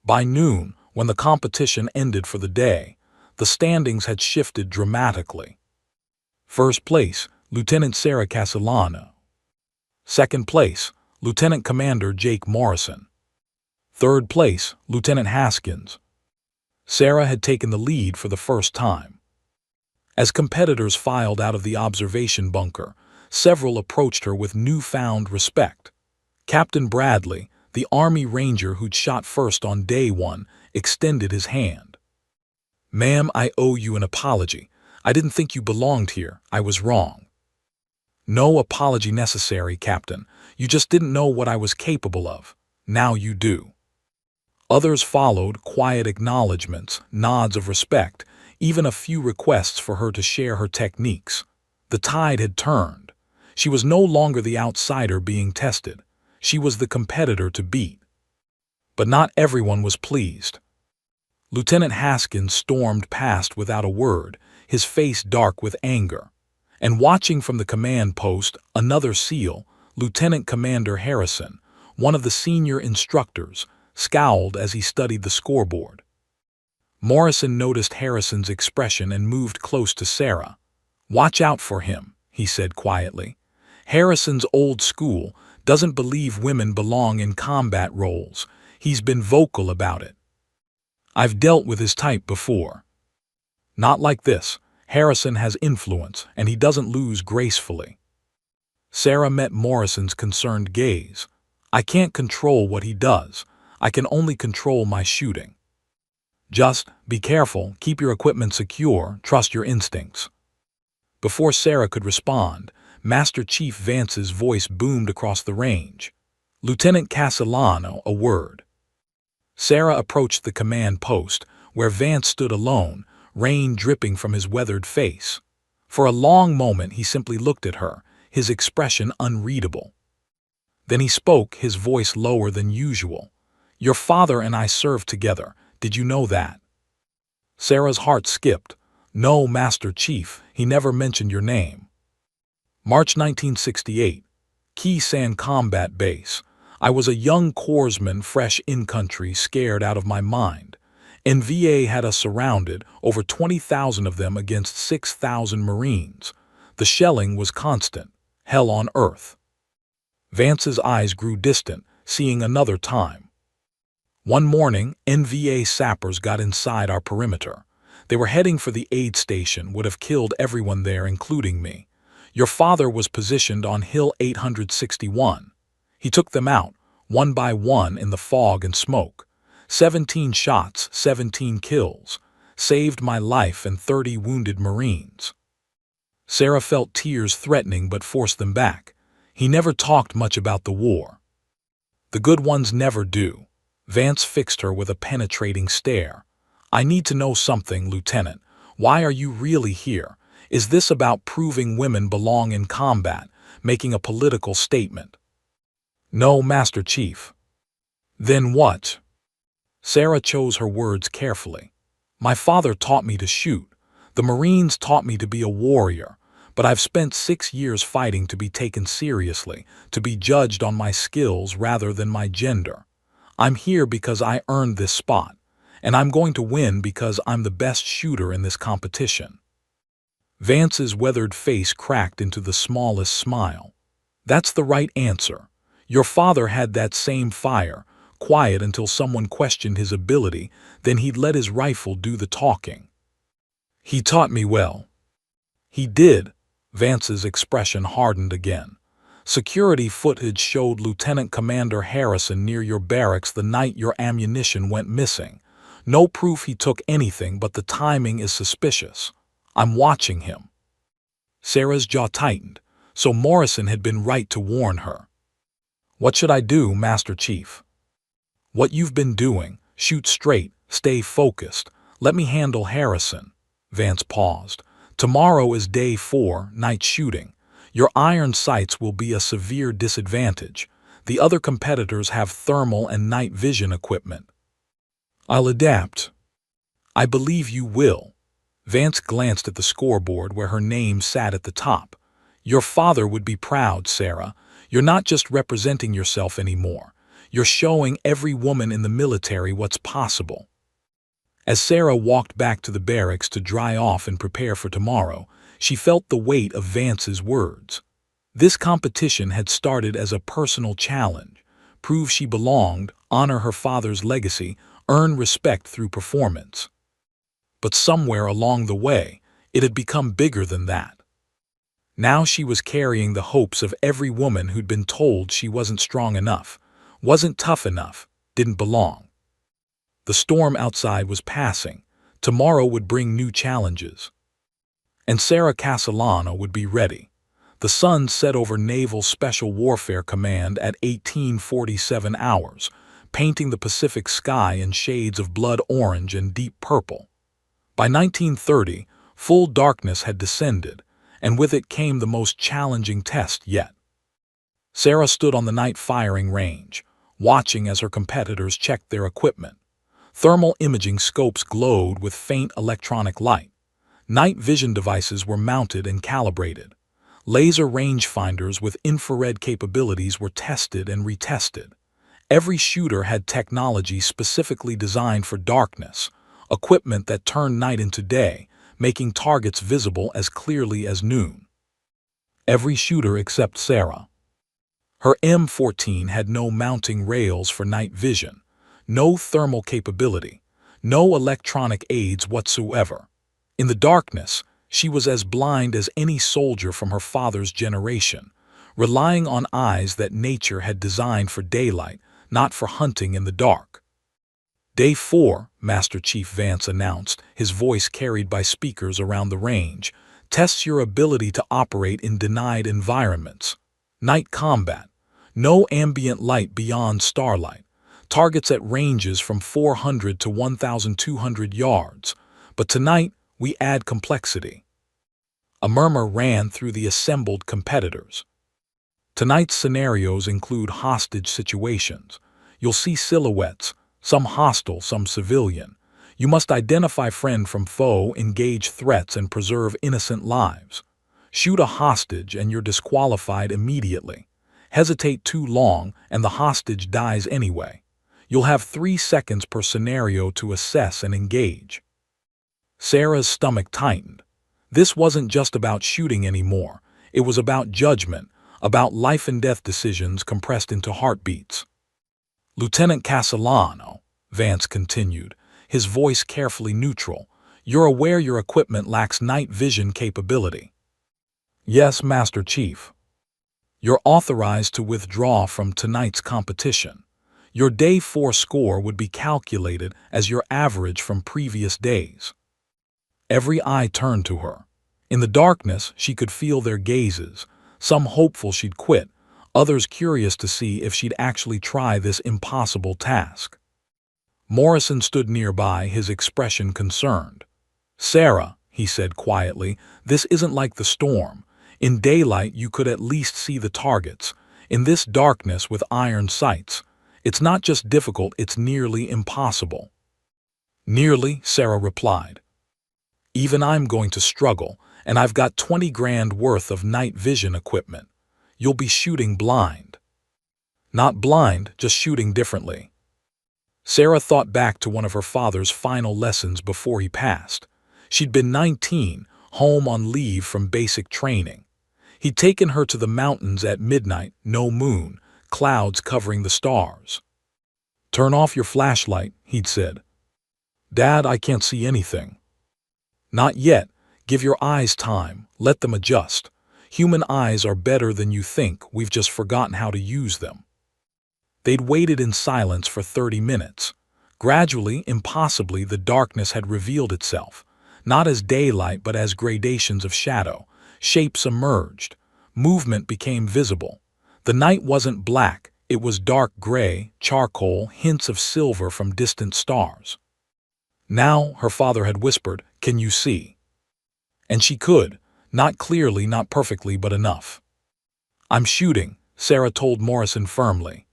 By noon, when the competition ended for the day, the standings had shifted dramatically. First place, Lieutenant Sarah Castellano. Second place, Lieutenant Commander Jake Morrison. Third place, Lieutenant Haskins. Sarah had taken the lead for the first time. As competitors filed out of the observation bunker, several approached her with newfound respect. Captain Bradley, the Army Ranger who'd shot first on day 1, extended his hand. Ma'am, I owe you an apology. I didn't think you belonged here. I was wrong. No apology necessary, Captain. You just didn't know what I was capable of. Now you do. Others followed, quiet acknowledgments, nods of respect, even a few requests for her to share her techniques. The tide had turned. She was no longer the outsider being tested. She was the competitor to beat. But not everyone was pleased. Lieutenant Haskins stormed past without a word, his face dark with anger. And watching from the command post, another SEAL, Lieutenant Commander Harrison, one of the senior instructors, scowled as he studied the scoreboard. Morrison noticed Harrison's expression and moved close to Sarah. Watch out for him, he said quietly. Harrison's old school doesn't believe women belong in combat roles. He's been vocal about it. I've dealt with his type before. Not like this. Harrison has influence, and he doesn't lose gracefully. Sarah met Morrison's concerned gaze. I can't control what he does. I can only control my shooting. Just be careful, keep your equipment secure, trust your instincts. Before Sarah could respond, Master Chief Vance's voice boomed across the range. Lieutenant Castellano, a word. Sarah approached the command post, where Vance stood alone, rain dripping from his weathered face. For a long moment he simply looked at her, his expression unreadable. Then he spoke, his voice lower than usual. Your father and I served together. Did you know that? Sarah's heart skipped. No, Master Chief, he never mentioned your name. March 1968. Key San Combat Base. I was a young corpsman fresh in-country, scared out of my mind. NVA had us surrounded, over 20,000 of them against 6,000 Marines. The shelling was constant. Hell on earth. Vance's eyes grew distant, seeing another time. One morning, NVA sappers got inside our perimeter. They were heading for the aid station, would have killed everyone there, including me. Your father was positioned on Hill 861. He took them out, one by one in the fog and smoke. 17 shots, 17 kills. Saved my life and 30 wounded Marines. Sarah felt tears threatening but forced them back. He never talked much about the war. The good ones never do. Vance fixed her with a penetrating stare. I need to know something, Lieutenant. Why are you really here? Is this about proving women belong in combat, making a political statement? No, Master Chief. Then what? Sarah chose her words carefully. My father taught me to shoot. The Marines taught me to be a warrior. But I've spent 6 years fighting to be taken seriously, to be judged on my skills rather than my gender. I'm here because I earned this spot, and I'm going to win because I'm the best shooter in this competition. Vance's weathered face cracked into the smallest smile. That's the right answer. Your father had that same fire, quiet until someone questioned his ability, then he'd let his rifle do the talking. He taught me well. He did. Vance's expression hardened again. Security footage showed Lieutenant Commander Harrison near your barracks the night your ammunition went missing. No proof he took anything, but the timing is suspicious. I'm watching him. Sarah's jaw tightened, so Morrison had been right to warn her. What should I do, Master Chief? What you've been doing. Shoot straight, stay focused. Let me handle Harrison. Vance paused. Tomorrow is day 4, night shooting. Your iron sights will be a severe disadvantage. The other competitors have thermal and night vision equipment. I'll adapt. I believe you will. Vance glanced at the scoreboard where her name sat at the top. Your father would be proud, Sarah. You're not just representing yourself anymore. You're showing every woman in the military what's possible. As Sarah walked back to the barracks to dry off and prepare for tomorrow, she felt the weight of Vance's words. This competition had started as a personal challenge. Prove she belonged, honor her father's legacy, earn respect through performance. But somewhere along the way, it had become bigger than that. Now she was carrying the hopes of every woman who'd been told she wasn't strong enough, wasn't tough enough, didn't belong. The storm outside was passing. Tomorrow would bring new challenges. And Sarah Castellano would be ready. The sun set over Naval Special Warfare Command at 1847 hours, painting the Pacific sky in shades of blood orange and deep purple. By 1930, full darkness had descended, and with it came the most challenging test yet. Sarah stood on the night firing range, watching as her competitors checked their equipment. Thermal imaging scopes glowed with faint electronic light. Night vision devices were mounted and calibrated. Laser rangefinders with infrared capabilities were tested and retested. Every shooter had technology specifically designed for darkness, equipment that turned night into day, making targets visible as clearly as noon. Every shooter except Sarah. Her M14 had no mounting rails for night vision, no thermal capability, no electronic aids whatsoever. In the darkness, she was as blind as any soldier from her father's generation, relying on eyes that nature had designed for daylight, not for hunting in the dark. Day 4, Master Chief Vance announced, his voice carried by speakers around the range, tests your ability to operate in denied environments. Night combat. No ambient light beyond starlight. Targets at ranges from 400 to 1,200 yards. But tonight, we add complexity. A murmur ran through the assembled competitors. Tonight's scenarios include hostage situations. You'll see silhouettes, some hostile, some civilian. You must identify friend from foe, engage threats, and preserve innocent lives. Shoot a hostage and you're disqualified immediately. Hesitate too long and the hostage dies anyway. You'll have 3 seconds per scenario to assess and engage. Sarah's stomach tightened. This wasn't just about shooting anymore. It was about judgment, about life and death decisions compressed into heartbeats. Lieutenant Castellano, Vance continued, his voice carefully neutral, you're aware your equipment lacks night vision capability. Yes, Master Chief. You're authorized to withdraw from tonight's competition. Your Day 4 score would be calculated as your average from previous days. Every eye turned to her. In the darkness, she could feel their gazes, some hopeful she'd quit, others curious to see if she'd actually try this impossible task. Morrison stood nearby, his expression concerned. Sarah, he said quietly, this isn't like the storm. In daylight, you could at least see the targets. In this darkness with iron sights, it's not just difficult, it's nearly impossible. Nearly, Sarah replied. Even I'm going to struggle, and I've got 20 grand worth of night vision equipment. You'll be shooting blind. Not blind, just shooting differently. Sarah thought back to one of her father's final lessons before he passed. She'd been 19, home on leave from basic training. He'd taken her to the mountains at midnight, no moon, clouds covering the stars. Turn off your flashlight, he'd said. Dad, I can't see anything. Not yet. Give your eyes time. Let them adjust. Human eyes are better than you think. We've just forgotten how to use them. They'd waited in silence for 30 minutes. Gradually, impossibly, the darkness had revealed itself, not as daylight but as gradations of shadow. Shapes emerged. Movement became visible. The night wasn't black. It was dark gray, charcoal, hints of silver from distant stars. Now, her father had whispered, can you see? And she could. Not clearly, not perfectly, but enough. I'm shooting, Sarah told Morrison firmly.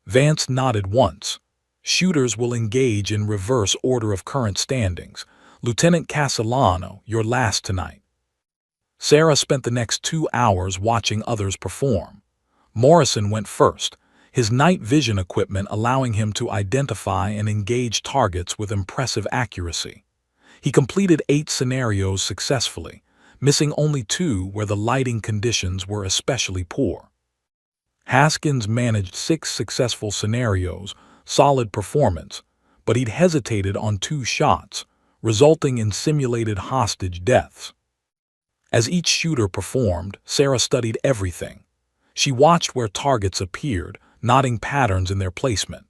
Vance nodded once. Shooters will engage in reverse order of current standings. Lieutenant Castellano, you're last tonight. Sarah spent the next 2 hours watching others perform. Morrison went first, his night vision equipment allowing him to identify and engage targets with impressive accuracy. He completed 8 scenarios successfully, missing only 2 where the lighting conditions were especially poor. Haskins managed 6 successful scenarios, solid performance, but he'd hesitated on 2 shots, resulting in simulated hostage deaths. As each shooter performed, Sarah studied everything. She watched where targets appeared, noting patterns in their placement.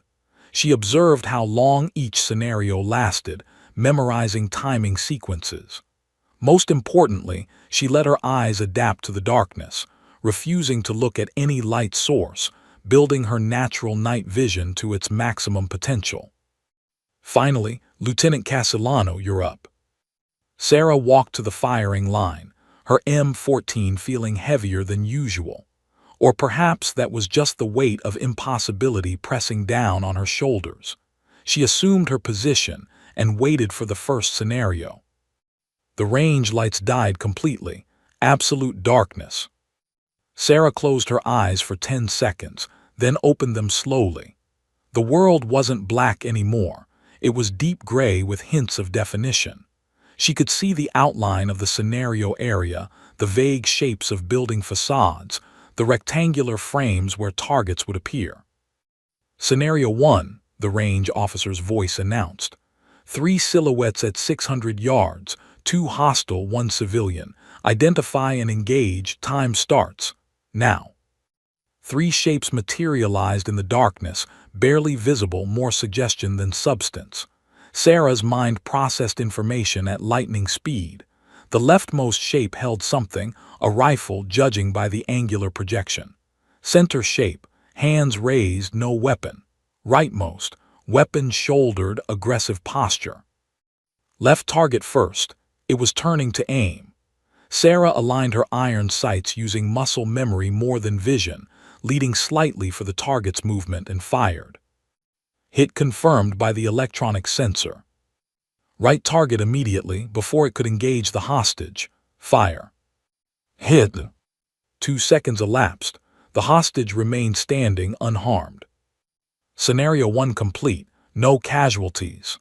She observed how long each scenario lasted, memorizing timing sequences. Most importantly, she let her eyes adapt to the darkness, refusing to look at any light source, building her natural night vision to its maximum potential. Finally, Lieutenant Castellano, you're up. Sarah walked to the firing line, her M14 feeling heavier than usual. Or perhaps that was just the weight of impossibility pressing down on her shoulders. She assumed her position and waited for the first scenario. The range lights died completely, absolute darkness. Sarah closed her eyes for 10 seconds, then opened them slowly. The world wasn't black anymore. It was deep gray with hints of definition. She could see the outline of the scenario area, the vague shapes of building facades, the rectangular frames where targets would appear. Scenario 1, the range officer's voice announced. 3 silhouettes at 600 yards, 2 hostile, 1 civilian. Identify and engage, time starts. Now. 3 shapes materialized in the darkness, barely visible, more suggestion than substance. Sarah's mind processed information at lightning speed. The leftmost shape held something, a rifle, judging by the angular projection. Center shape, hands raised, no weapon. Rightmost, weapon shouldered, aggressive posture. Left target first. It was turning to aim. Sarah aligned her iron sights using muscle memory more than vision, leading slightly for the target's movement, and fired. Hit confirmed by the electronic sensor. Right target immediately, before it could engage the hostage. Fire. Hit. 2 seconds elapsed. The hostage remained standing, unharmed. Scenario 1 complete. No casualties.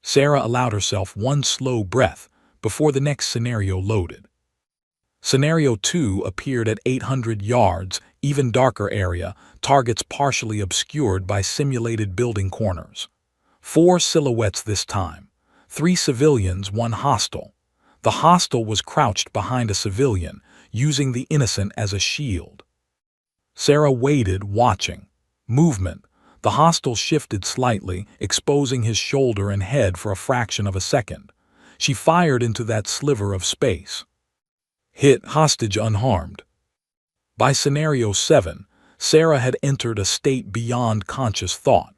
Sarah allowed herself one slow breath before the next scenario loaded. Scenario 2 appeared at 800 yards, even darker area, targets partially obscured by simulated building corners. 4 silhouettes this time. 3 civilians, 1 hostile. The hostile was crouched behind a civilian, using the innocent as a shield. Sarah waited, watching. Movement. The hostile shifted slightly, exposing his shoulder and head for a fraction of a second. She fired into that sliver of space. Hit, hostage unharmed. By Scenario 7, Sarah had entered a state beyond conscious thought.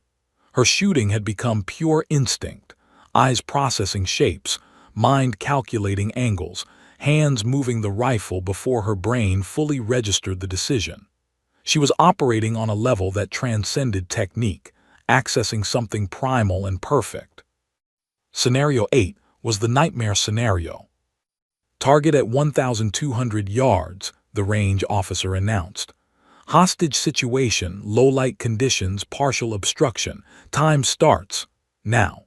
Her shooting had become pure instinct, eyes processing shapes, mind calculating angles, hands moving the rifle before her brain fully registered the decision. She was operating on a level that transcended technique, accessing something primal and perfect. Scenario 8 was the nightmare scenario. Target at 1,200 yards, the range officer announced. Hostage situation, low light conditions, partial obstruction. Time starts. Now.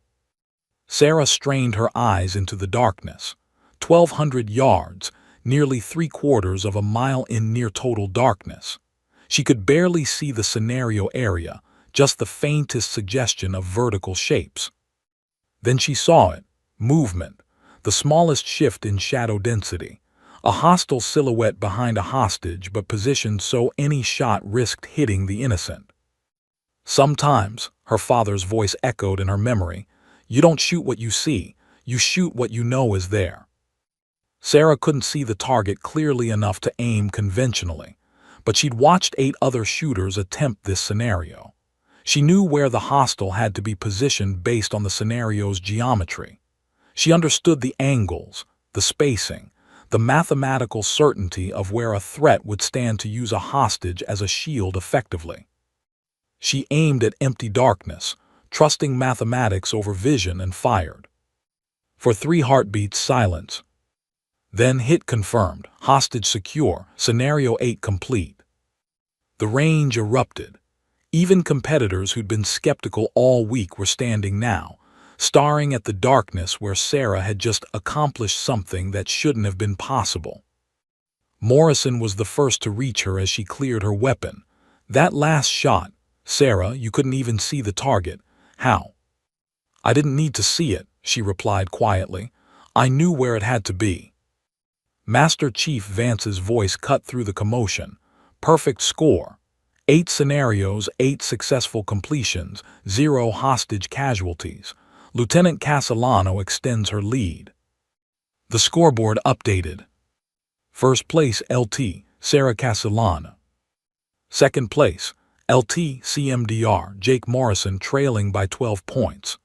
Sarah strained her eyes into the darkness. 1,200 yards, nearly 3/4 of a mile in near total darkness. She could barely see the scenario area, just the faintest suggestion of vertical shapes. Then she saw it. Movement. The smallest shift in shadow density. A hostile silhouette behind a hostage, but positioned so any shot risked hitting the innocent. Sometimes, her father's voice echoed in her memory, you don't shoot what you see, you shoot what you know is there. Sarah couldn't see the target clearly enough to aim conventionally, but she'd watched 8 other shooters attempt this scenario. She knew where the hostile had to be positioned based on the scenario's geometry. She understood the angles, the spacing, the mathematical certainty of where a threat would stand to use a hostage as a shield effectively. She aimed at empty darkness, trusting mathematics over vision, and fired. For 3 heartbeats, silence. Then hit confirmed, hostage secure, scenario 8 complete. The range erupted. Even competitors who'd been skeptical all week were standing now, staring at the darkness where Sarah had just accomplished something that shouldn't have been possible. Morrison was the first to reach her as she cleared her weapon. That last shot, Sarah, you couldn't even see the target. How? I didn't need to see it, she replied quietly. I knew where it had to be. Master Chief Vance's voice cut through the commotion. Perfect score. 8 scenarios, 8 successful completions, 0 hostage casualties. Lieutenant Castellano extends her lead. The scoreboard updated. First place LT, Sarah Castellano. Second place, LT CMDR, Jake Morrison, trailing by 12 points.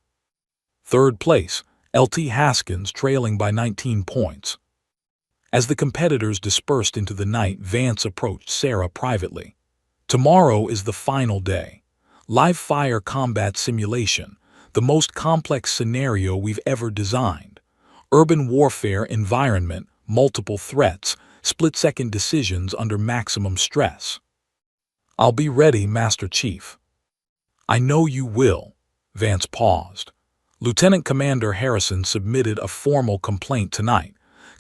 Third place, LT Haskins, trailing by 19 points. As the competitors dispersed into the night, Vance approached Sarah privately. Tomorrow is the final day. Live fire combat simulation, the most complex scenario we've ever designed. Urban warfare environment, multiple threats, split-second decisions under maximum stress. I'll be ready, Master Chief. I know you will. Vance paused. Lieutenant Commander Harrison submitted a formal complaint tonight,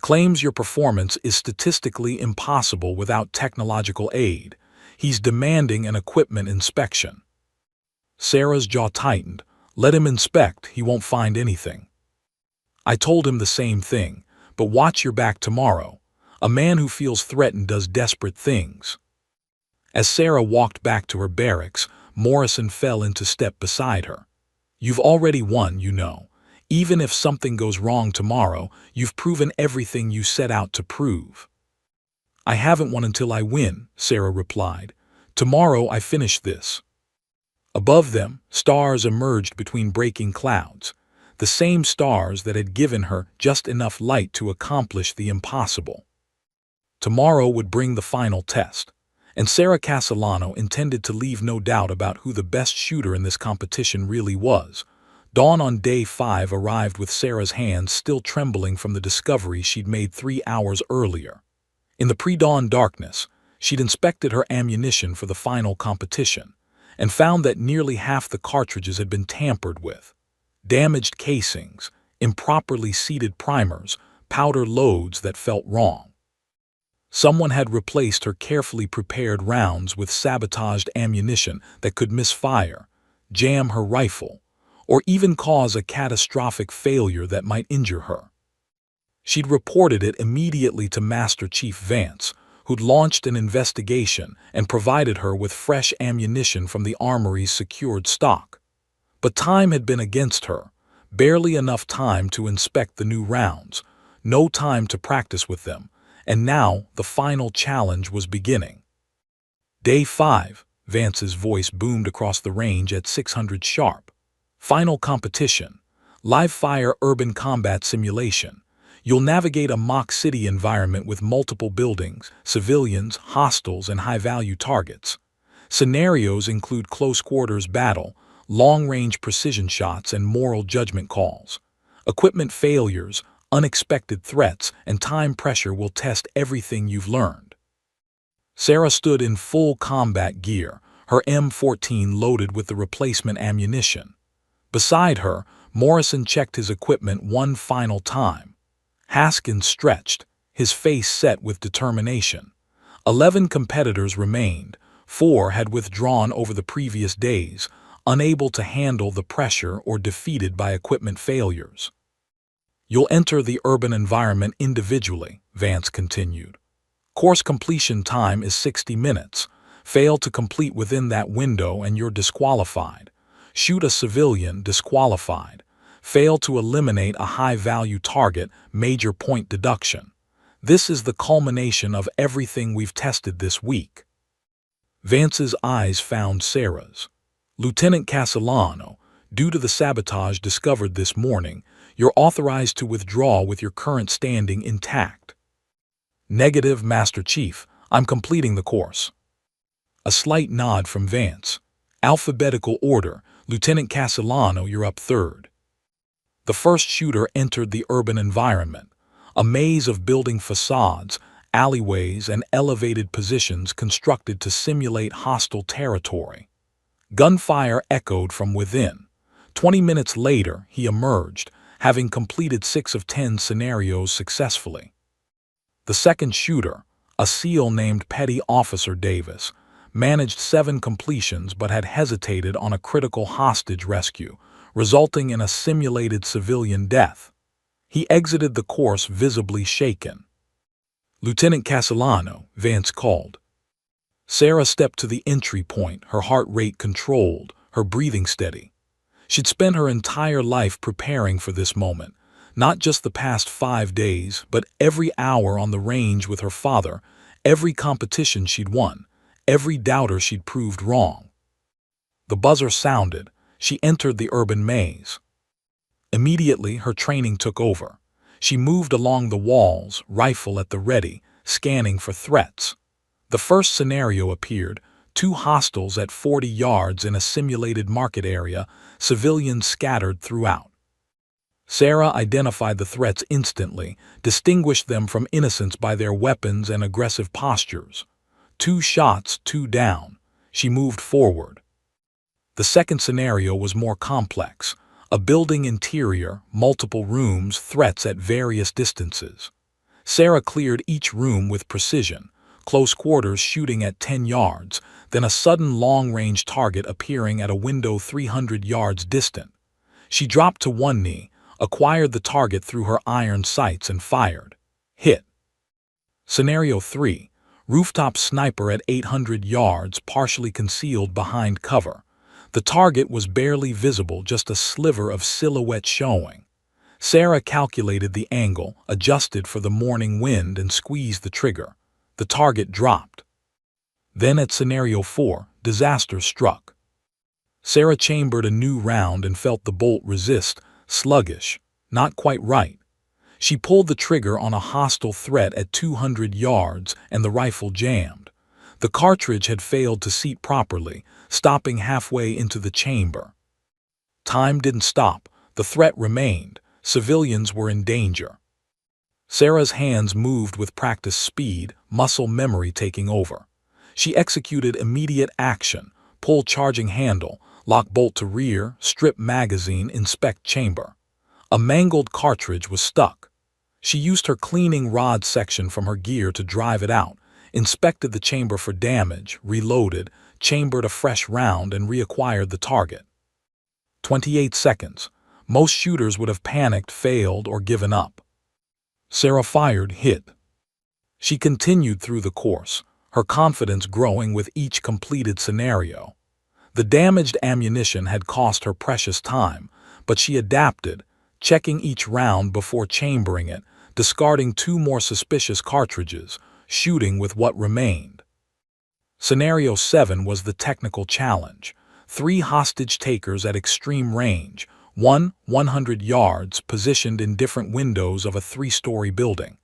Claims your performance is statistically impossible without technological aid. He's demanding an equipment inspection. Sarah's jaw tightened. Let him inspect, he won't find anything. I told him the same thing, but watch your back tomorrow. A man who feels threatened does desperate things. As Sarah walked back to her barracks, Morrison fell into step beside her. You've already won, you know. Even if something goes wrong tomorrow, you've proven everything you set out to prove. I haven't won until I win, Sarah replied. Tomorrow I finish this. Above them, stars emerged between breaking clouds, the same stars that had given her just enough light to accomplish the impossible. Tomorrow would bring the final test, and Sarah Castellano intended to leave no doubt about who the best shooter in this competition really was. Dawn on day 5 arrived with Sarah's hands still trembling from the discovery she'd made 3 hours earlier. In the pre-dawn darkness, she'd inspected her ammunition for the final competition, and found that nearly half the cartridges had been tampered with. Damaged casings, improperly seated primers, powder loads that felt wrong. Someone had replaced her carefully prepared rounds with sabotaged ammunition that could misfire, jam her rifle, or even cause a catastrophic failure that might injure her. She'd reported it immediately to Master Chief Vance, who'd launched an investigation and provided her with fresh ammunition from the armory's secured stock. But time had been against her, barely enough time to inspect the new rounds, no time to practice with them, and now the final challenge was beginning. Day 5, Vance's voice boomed across the range at 600 sharp. Final competition, live-fire urban combat simulation. You'll navigate a mock city environment with multiple buildings, civilians, hostiles, and high-value targets. Scenarios include close-quarters battle, long-range precision shots, and moral judgment calls. Equipment failures, unexpected threats, and time pressure will test everything you've learned. Sarah stood in full combat gear, her M14 loaded with the replacement ammunition. Beside her, Morrison checked his equipment one final time. Haskins stretched, his face set with determination. 11 competitors remained. 4 had withdrawn over the previous days, unable to handle the pressure or defeated by equipment failures. You'll enter the urban environment individually, Vance continued. Course completion time is 60 minutes. Fail to complete within that window and you're disqualified. Shoot a civilian, disqualified. Fail to eliminate a high-value target, major point deduction. This is the culmination of everything we've tested this week. Vance's eyes found Sarah's. Lieutenant Castellano, due to the sabotage discovered this morning, you're authorized to withdraw with your current standing intact. Negative, Master Chief. I'm completing the course. A slight nod from Vance. Alphabetical order. Lieutenant Castellano, you're up third. The first shooter entered the urban environment, a maze of building facades, alleyways, and elevated positions constructed to simulate hostile territory. Gunfire echoed from within. 20 minutes later, he emerged, having completed 6 of 10 scenarios successfully. The second shooter, a SEAL named Petty Officer Davis, managed 7 completions but had hesitated on a critical hostage rescue, resulting in a simulated civilian death. He exited the course visibly shaken. Lieutenant Castellano, Vance called. Sarah stepped to the entry point, her heart rate controlled, her breathing steady. She'd spent her entire life preparing for this moment, not just the past 5 days, but every hour on the range with her father, every competition she'd won, every doubter she'd proved wrong. The buzzer sounded. She entered the urban maze. Immediately, her training took over. She moved along the walls, rifle at the ready, scanning for threats. The first scenario appeared, 2 hostiles at 40 yards in a simulated market area, civilians scattered throughout. Sarah identified the threats instantly, distinguished them from innocents by their weapons and aggressive postures. 2 shots, 2 down. She moved forward. The second scenario was more complex. A building interior, multiple rooms, threats at various distances. Sarah cleared each room with precision, close quarters shooting at 10 yards, then a sudden long-range target appearing at a window 300 yards distant. She dropped to one knee, acquired the target through her iron sights and fired. Hit. Scenario 3. Rooftop sniper at 800 yards, partially concealed behind cover. The target was barely visible, just a sliver of silhouette showing. Sarah calculated the angle, adjusted for the morning wind, and squeezed the trigger. The target dropped. Then at Scenario 4, disaster struck. Sarah chambered a new round and felt the bolt resist, sluggish, not quite right. She pulled the trigger on a hostile threat at 200 yards and the rifle jammed. The cartridge had failed to seat properly, stopping halfway into the chamber. Time didn't stop. The threat remained. Civilians were in danger. Sarah's hands moved with practiced speed, muscle memory taking over. She executed immediate action: pull charging handle, lock bolt to rear, strip magazine, inspect chamber. A mangled cartridge was stuck. She used her cleaning rod section from her gear to drive it out, inspected the chamber for damage, reloaded, chambered a fresh round, and reacquired the target. 28 seconds. Most shooters would have panicked, failed, or given up. Sarah fired, hit. She continued through the course, her confidence growing with each completed scenario. The damaged ammunition had cost her precious time, but she adapted, checking each round before chambering it, discarding 2 more suspicious cartridges, shooting with what remained. Scenario 7 was the technical challenge. 3 hostage takers at extreme range, 100 yards, positioned in different windows of a 3-story building.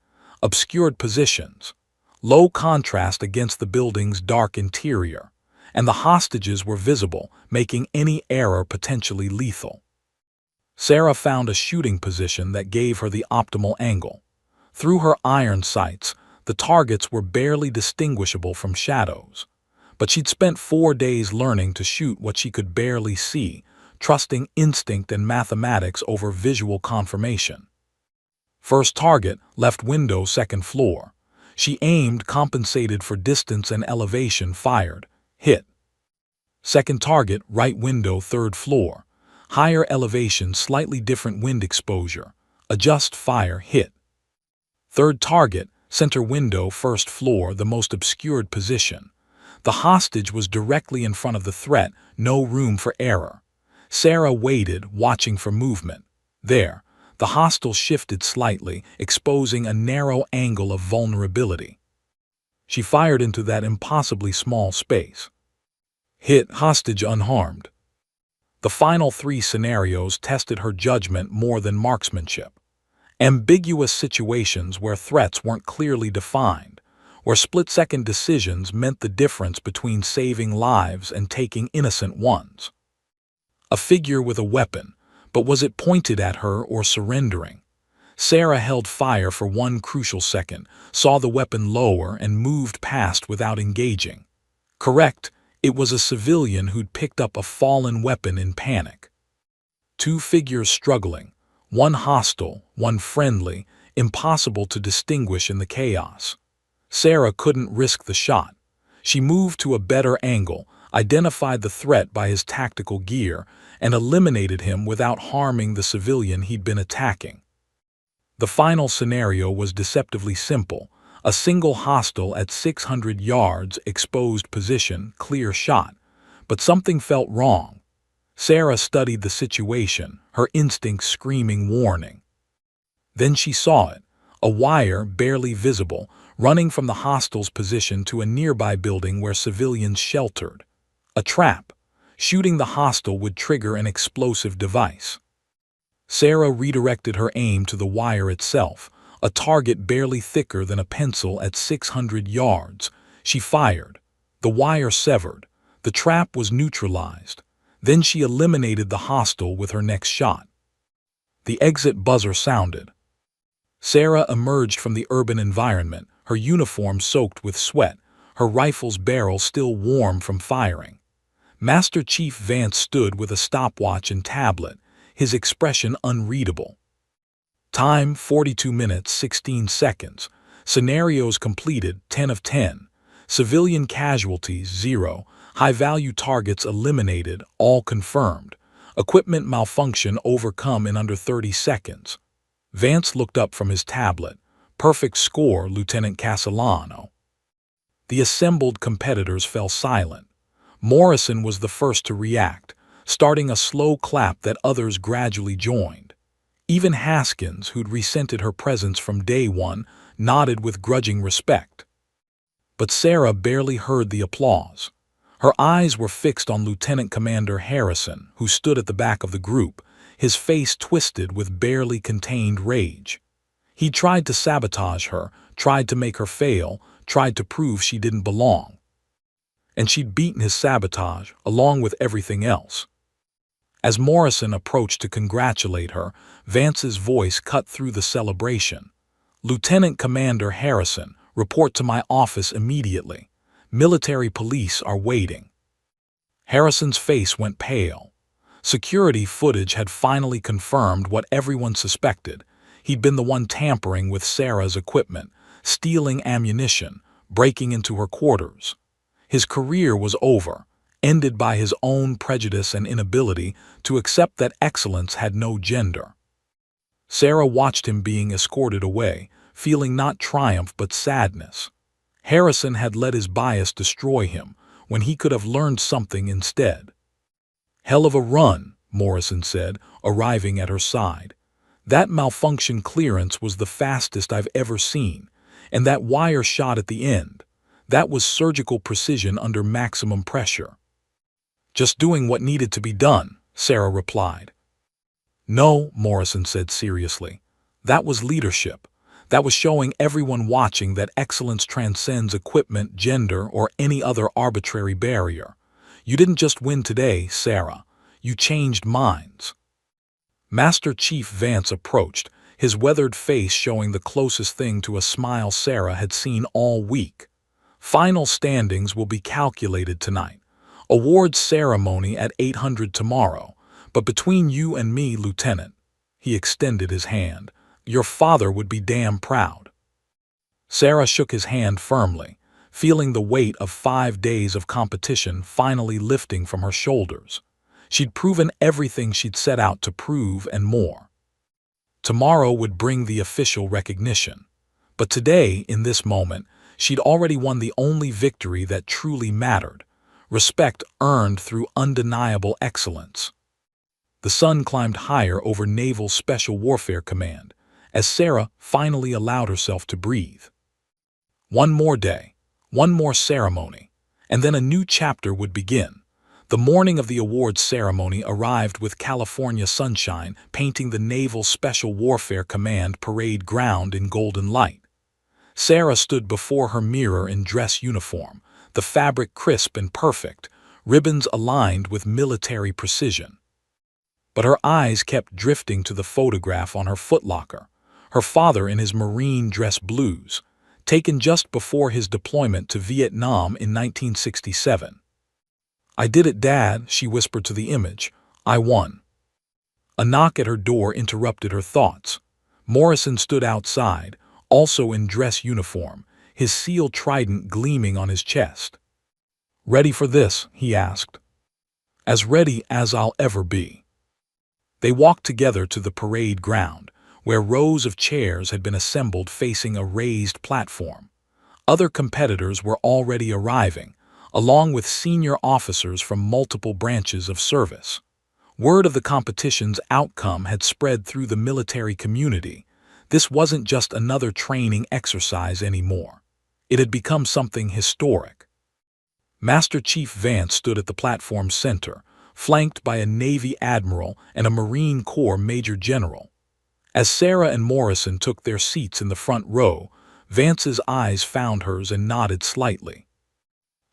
Obscured positions. Low contrast against the building's dark interior. And the hostages were visible, making any error potentially lethal. Sarah found a shooting position that gave her the optimal angle. Through her iron sights, the targets were barely distinguishable from shadows. But she'd spent 4 days learning to shoot what she could barely see, trusting instinct and mathematics over visual confirmation. First target, left window, 2nd floor. She aimed, compensated for distance and elevation, fired. Hit. Second target, right window, 3rd floor. Higher elevation, slightly different wind exposure. Adjust, fire, hit. Third target, center window, 1st floor, the most obscured position. The hostage was directly in front of the threat, no room for error. Sarah waited, watching for movement. There, the hostile shifted slightly, exposing a narrow angle of vulnerability. She fired into that impossibly small space. Hit, hostage unharmed. The final 3 scenarios tested her judgment more than marksmanship. Ambiguous situations where threats weren't clearly defined, where split-second decisions meant the difference between saving lives and taking innocent ones. A figure with a weapon, but was it pointed at her or surrendering? Sarah held fire for 1 crucial second, saw the weapon lower, and moved past without engaging. Correct, it was a civilian who'd picked up a fallen weapon in panic. 2 figures struggling, one hostile, one friendly, impossible to distinguish in the chaos. Sarah couldn't risk the shot. She moved to a better angle, identified the threat by his tactical gear, and eliminated him without harming the civilian he'd been attacking. The final scenario was deceptively simple: a single hostile at 600 yards, exposed position, clear shot. But something felt wrong. Sarah studied the situation, her instincts screaming warning. Then she saw it, a wire, barely visible, running from the hostile's position to a nearby building where civilians sheltered. A trap. Shooting the hostile would trigger an explosive device. Sarah redirected her aim to the wire itself, a target barely thicker than a pencil at 600 yards. She fired. The wire severed. The trap was neutralized. Then she eliminated the hostile with her next shot. The exit buzzer sounded. Sarah emerged from the urban environment, her uniform soaked with sweat, her rifle's barrel still warm from firing. Master Chief Vance stood with a stopwatch and tablet, his expression unreadable. Time 42 minutes 16 seconds. Scenarios completed 10 of 10. Civilian casualties 0. High-value targets eliminated, all confirmed. Equipment malfunction overcome in under 30 seconds. Vance looked up from his tablet. Perfect score, Lieutenant Castellano. The assembled competitors fell silent. Morrison was the first to react, starting a slow clap that others gradually joined. Even Haskins, who'd resented her presence from day one, nodded with grudging respect. But Sarah barely heard the applause. Her eyes were fixed on Lieutenant Commander Harrison, who stood at the back of the group, his face twisted with barely contained rage. He tried to sabotage her, tried to make her fail, tried to prove she didn't belong. And she'd beaten his sabotage, along with everything else. As Morrison approached to congratulate her, Vance's voice cut through the celebration. "Lieutenant Commander Harrison, report to my office immediately. Military police are waiting." Harrison's face went pale. Security footage had finally confirmed what everyone suspected. He'd been the one tampering with Sarah's equipment, stealing ammunition, breaking into her quarters. His career was over, ended by his own prejudice and inability to accept that excellence had no gender. Sarah watched him being escorted away, feeling not triumph but sadness. Harrison had let his bias destroy him, when he could have learned something instead. "Hell of a run," Morrison said, arriving at her side. "That malfunction clearance was the fastest I've ever seen, and that wire shot at the end, that was surgical precision under maximum pressure." "Just doing what needed to be done," Sarah replied. "No," Morrison said seriously. "That was leadership. That was showing everyone watching that excellence transcends equipment, gender, or any other arbitrary barrier. You didn't just win today, Sarah. You changed minds." Master Chief Vance approached, his weathered face showing the closest thing to a smile Sarah had seen all week. "Final standings will be calculated tonight. Awards ceremony at 800 tomorrow. But between you and me, Lieutenant," he extended his hand, "your father would be damn proud." Sarah shook his hand firmly, feeling the weight of 5 days of competition finally lifting from her shoulders. She'd proven everything she'd set out to prove and more. Tomorrow would bring the official recognition. But today, in this moment, she'd already won the only victory that truly mattered. Respect earned through undeniable excellence. The sun climbed higher over Naval Special Warfare Command, as Sarah finally allowed herself to breathe. One more day, one more ceremony, and then a new chapter would begin. The morning of the awards ceremony arrived with California sunshine painting the Naval Special Warfare Command parade ground in golden light. Sarah stood before her mirror in dress uniform, the fabric crisp and perfect, ribbons aligned with military precision. But her eyes kept drifting to the photograph on her footlocker, her father in his marine dress blues, taken just before his deployment to Vietnam in 1967. "I did it, Dad," she whispered to the image. "I won." A knock at her door interrupted her thoughts. Morrison stood outside, also in dress uniform, his seal trident gleaming on his chest. "Ready for this?" he asked. "As ready as I'll ever be." They walked together to the parade ground, where rows of chairs had been assembled facing a raised platform. Other competitors were already arriving, along with senior officers from multiple branches of service. Word of the competition's outcome had spread through the military community. This wasn't just another training exercise anymore. It had become something historic. Master Chief Vance stood at the platform's center, flanked by a Navy admiral and a Marine Corps major general. As Sarah and Morrison took their seats in the front row, Vance's eyes found hers and nodded slightly.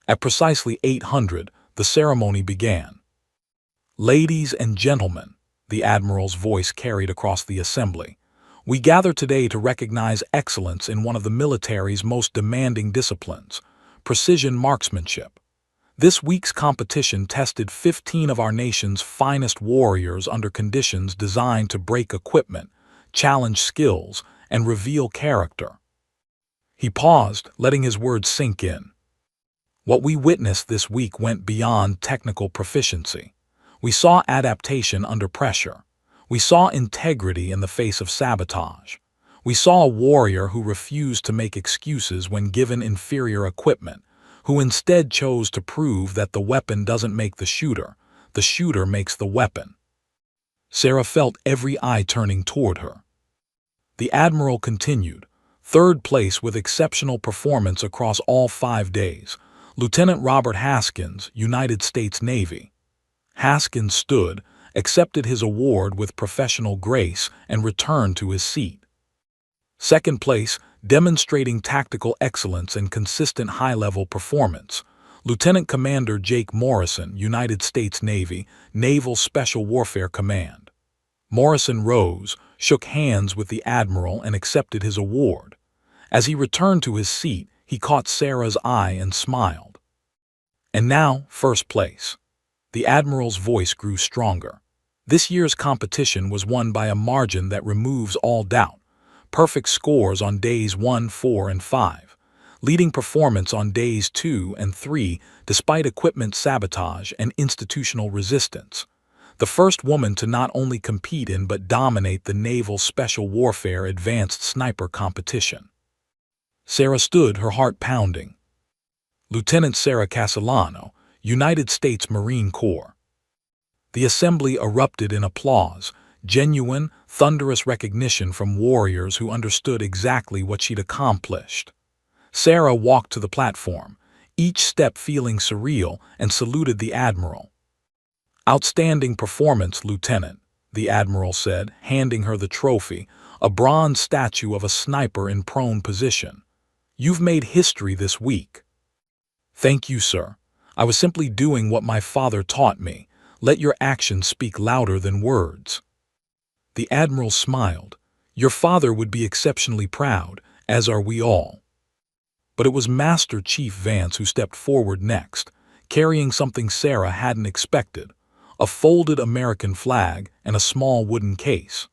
At precisely 800, the ceremony began. "Ladies and gentlemen," the admiral's voice carried across the assembly, "we gather today to recognize excellence in one of the military's most demanding disciplines, precision marksmanship. This week's competition tested 15 of our nation's finest warriors under conditions designed to break equipment, challenge skills, and reveal character. He paused, letting his words sink in. What we witnessed this week went beyond technical proficiency. We saw adaptation under pressure. We saw integrity in the face of sabotage. We saw a warrior who refused to make excuses when given inferior equipment, who instead chose to prove that the weapon doesn't make the shooter makes the weapon. Sarah felt every eye turning toward her. The Admiral continued, third place with exceptional performance across all 5 days, Lieutenant Robert Haskins, United States Navy. Haskins stood, accepted his award with professional grace, and returned to his seat. Second place, demonstrating tactical excellence and consistent high-level performance, Lieutenant Commander Jake Morrison, United States Navy, Naval Special Warfare Command. Morrison rose, shook hands with the Admiral, and accepted his award. As he returned to his seat, he caught Sarah's eye and smiled. And now, first place. The Admiral's voice grew stronger. This year's competition was won by a margin that removes all doubt. Perfect scores on days 1, 4, and 5. Leading performance on days 2 and 3 despite equipment sabotage and institutional resistance. The first woman to not only compete in but dominate the Naval Special Warfare Advanced Sniper competition. Sarah stood, her heart pounding. Lieutenant Sarah Castellano, United States Marine Corps. The assembly erupted in applause, genuine, thunderous recognition from warriors who understood exactly what she'd accomplished. Sarah walked to the platform, each step feeling surreal, and saluted the Admiral. "Outstanding performance, Lieutenant," the Admiral said, handing her the trophy, a bronze statue of a sniper in prone position. "You've made history this week." "Thank you, sir. I was simply doing what my father taught me. Let your actions speak louder than words." The Admiral smiled. "Your father would be exceptionally proud, as are we all." But it was Master Chief Vance who stepped forward next, carrying something Sarah hadn't expected, a folded American flag and a small wooden case.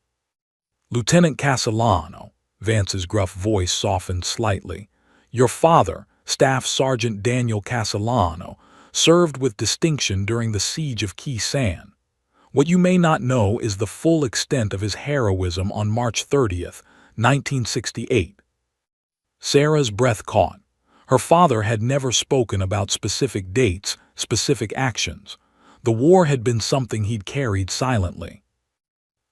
"Lieutenant Castellano," Vance's gruff voice softened slightly, "your father, Staff Sergeant Daniel Castellano, served with distinction during the Siege of Khe Sanh. What you may not know is the full extent of his heroism on March 30th, 1968. Sarah's breath caught. Her father had never spoken about specific dates, specific actions. The war had been something he'd carried silently.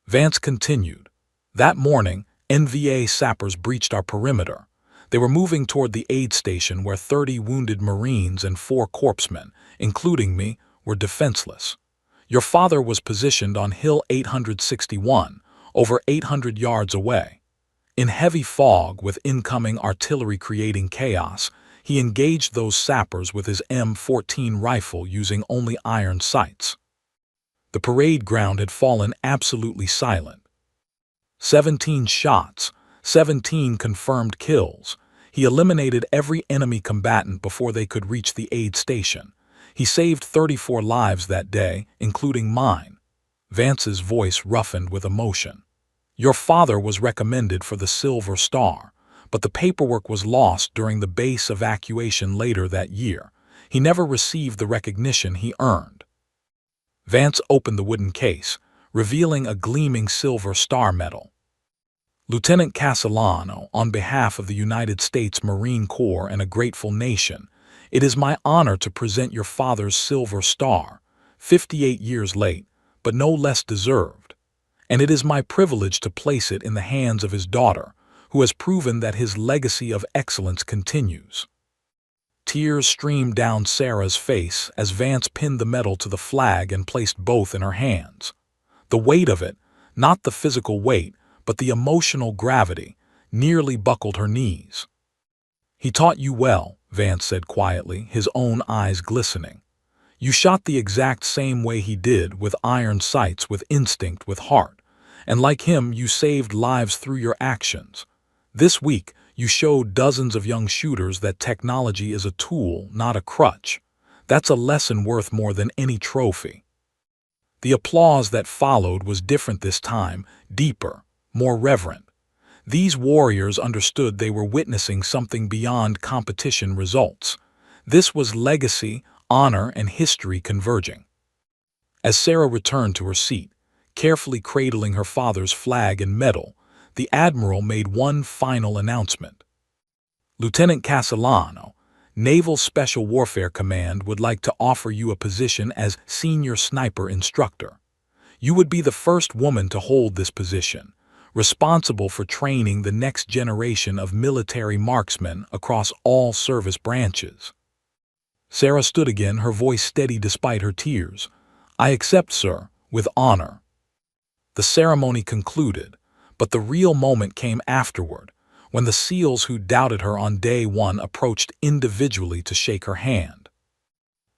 Vance continued. "That morning, NVA sappers breached our perimeter. They were moving toward the aid station where 30 wounded Marines and 4 corpsmen, including me, were defenseless. Your father was positioned on Hill 861, over 800 yards away. In heavy fog with incoming artillery creating chaos, he engaged those sappers with his M14 rifle using only iron sights. The parade ground had fallen absolutely silent. 17 shots, 17 confirmed kills. He eliminated every enemy combatant before they could reach the aid station. He saved 34 lives that day, including mine." Vance's voice roughened with emotion. "Your father was recommended for the Silver Star, but the paperwork was lost during the base evacuation later that year. He never received the recognition he earned." Vance opened the wooden case, revealing a gleaming Silver Star medal. "Lieutenant Castellano, on behalf of the United States Marine Corps and a grateful nation, it is my honor to present your father's Silver Star, 58 years late, but no less deserved. And it is my privilege to place it in the hands of his daughter, who has proven that his legacy of excellence continues." Tears streamed down Sarah's face as Vance pinned the medal to the flag and placed both in her hands. The weight of it, not the physical weight, but the emotional gravity, nearly buckled her knees. "He taught you well," Vance said quietly, his own eyes glistening. "You shot the exact same way he did, with iron sights, with instinct, with heart. And like him, you saved lives through your actions. This week, you showed dozens of young shooters that technology is a tool, not a crutch. That's a lesson worth more than any trophy." The applause that followed was different this time, deeper, more reverent. These warriors understood they were witnessing something beyond competition results. This was legacy, honor, and history converging. As Sarah returned to her seat, carefully cradling her father's flag and medal, the admiral made one final announcement. Lieutenant Castellano, Naval Special Warfare Command would like to offer you a position as Senior Sniper Instructor. You would be the first woman to hold this position, responsible for training the next generation of military marksmen across all service branches. Sarah stood again, her voice steady despite her tears. I accept, sir, with honor. The ceremony concluded, but the real moment came afterward, when the SEALs who doubted her on day one approached individually to shake her hand.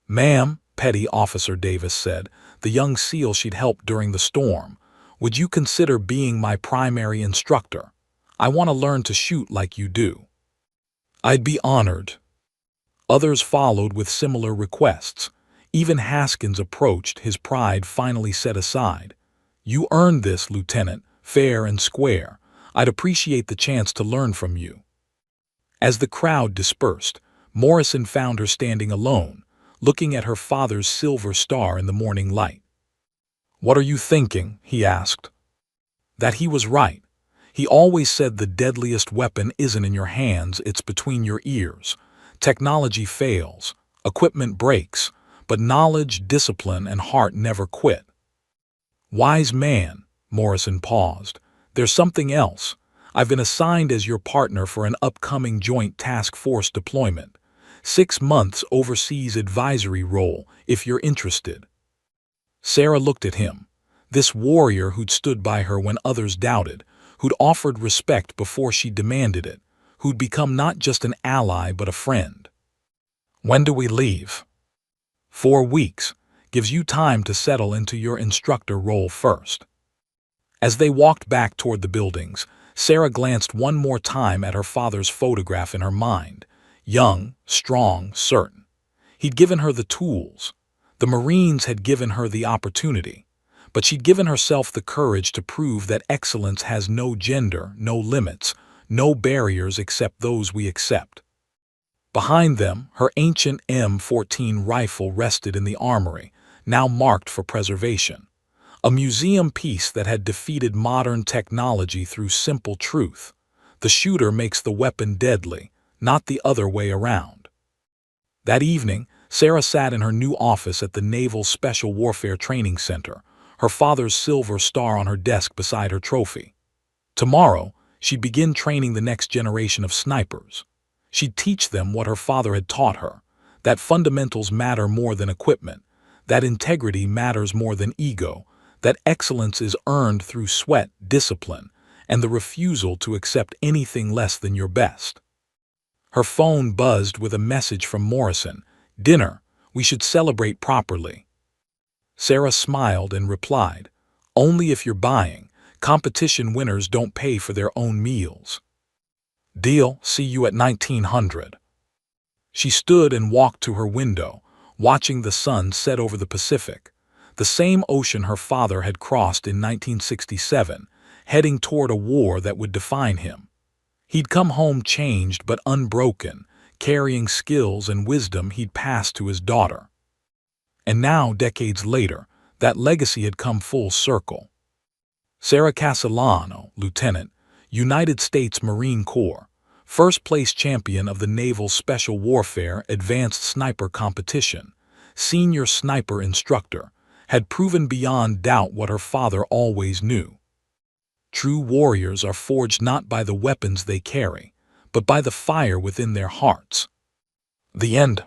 Ma'am, Petty Officer Davis said, the young SEAL she'd helped during the storm, would you consider being my primary instructor? I want to learn to shoot like you do. I'd be honored. Others followed with similar requests. Even Haskins approached, his pride finally set aside. You earned this, Lieutenant, fair and square. I'd appreciate the chance to learn from you. As the crowd dispersed, Morrison found her standing alone, looking at her father's silver star in the morning light. What are you thinking? He asked. That he was right. He always said the deadliest weapon isn't in your hands, it's between your ears. Technology fails, equipment breaks, but knowledge, discipline, and heart never quit. Wise man, Morrison paused. There's something else. I've been assigned as your partner for an upcoming Joint Task Force deployment. 6 months overseas advisory role, if you're interested. Sarah looked at him, this warrior who'd stood by her when others doubted, who'd offered respect before she demanded it, who'd become not just an ally but a friend. When do we leave? 4 weeks. Gives you time to settle into your instructor role first. As they walked back toward the buildings, Sarah glanced one more time at her father's photograph in her mind. Young, strong, certain. He'd given her the tools. The Marines had given her the opportunity. But she'd given herself the courage to prove that excellence has no gender, no limits, no barriers except those we accept. Behind them, her ancient M14 rifle rested in the armory, now marked for preservation. A museum piece that had defeated modern technology through simple truth. The shooter makes the weapon deadly, not the other way around. That evening, Sarah sat in her new office at the Naval Special Warfare Training Center, her father's silver star on her desk beside her trophy. Tomorrow, she'd begin training the next generation of snipers. She'd teach them what her father had taught her, that fundamentals matter more than equipment, that integrity matters more than ego, that excellence is earned through sweat, discipline, and the refusal to accept anything less than your best. Her phone buzzed with a message from Morrison. Dinner. We should celebrate properly. Sarah smiled and replied, only if you're buying. Competition winners don't pay for their own meals. Deal. See you at 1900. She stood and walked to her window, watching the sun set over the Pacific, the same ocean her father had crossed in 1967, heading toward a war that would define him. He'd come home changed but unbroken, carrying skills and wisdom he'd passed to his daughter. And now, decades later, that legacy had come full circle. Sarah Castellano, Lieutenant, United States Marine Corps, first-place champion of the Naval Special Warfare Advanced Sniper Competition, senior sniper instructor, had proven beyond doubt what her father always knew. True warriors are forged not by the weapons they carry, but by the fire within their hearts. The end.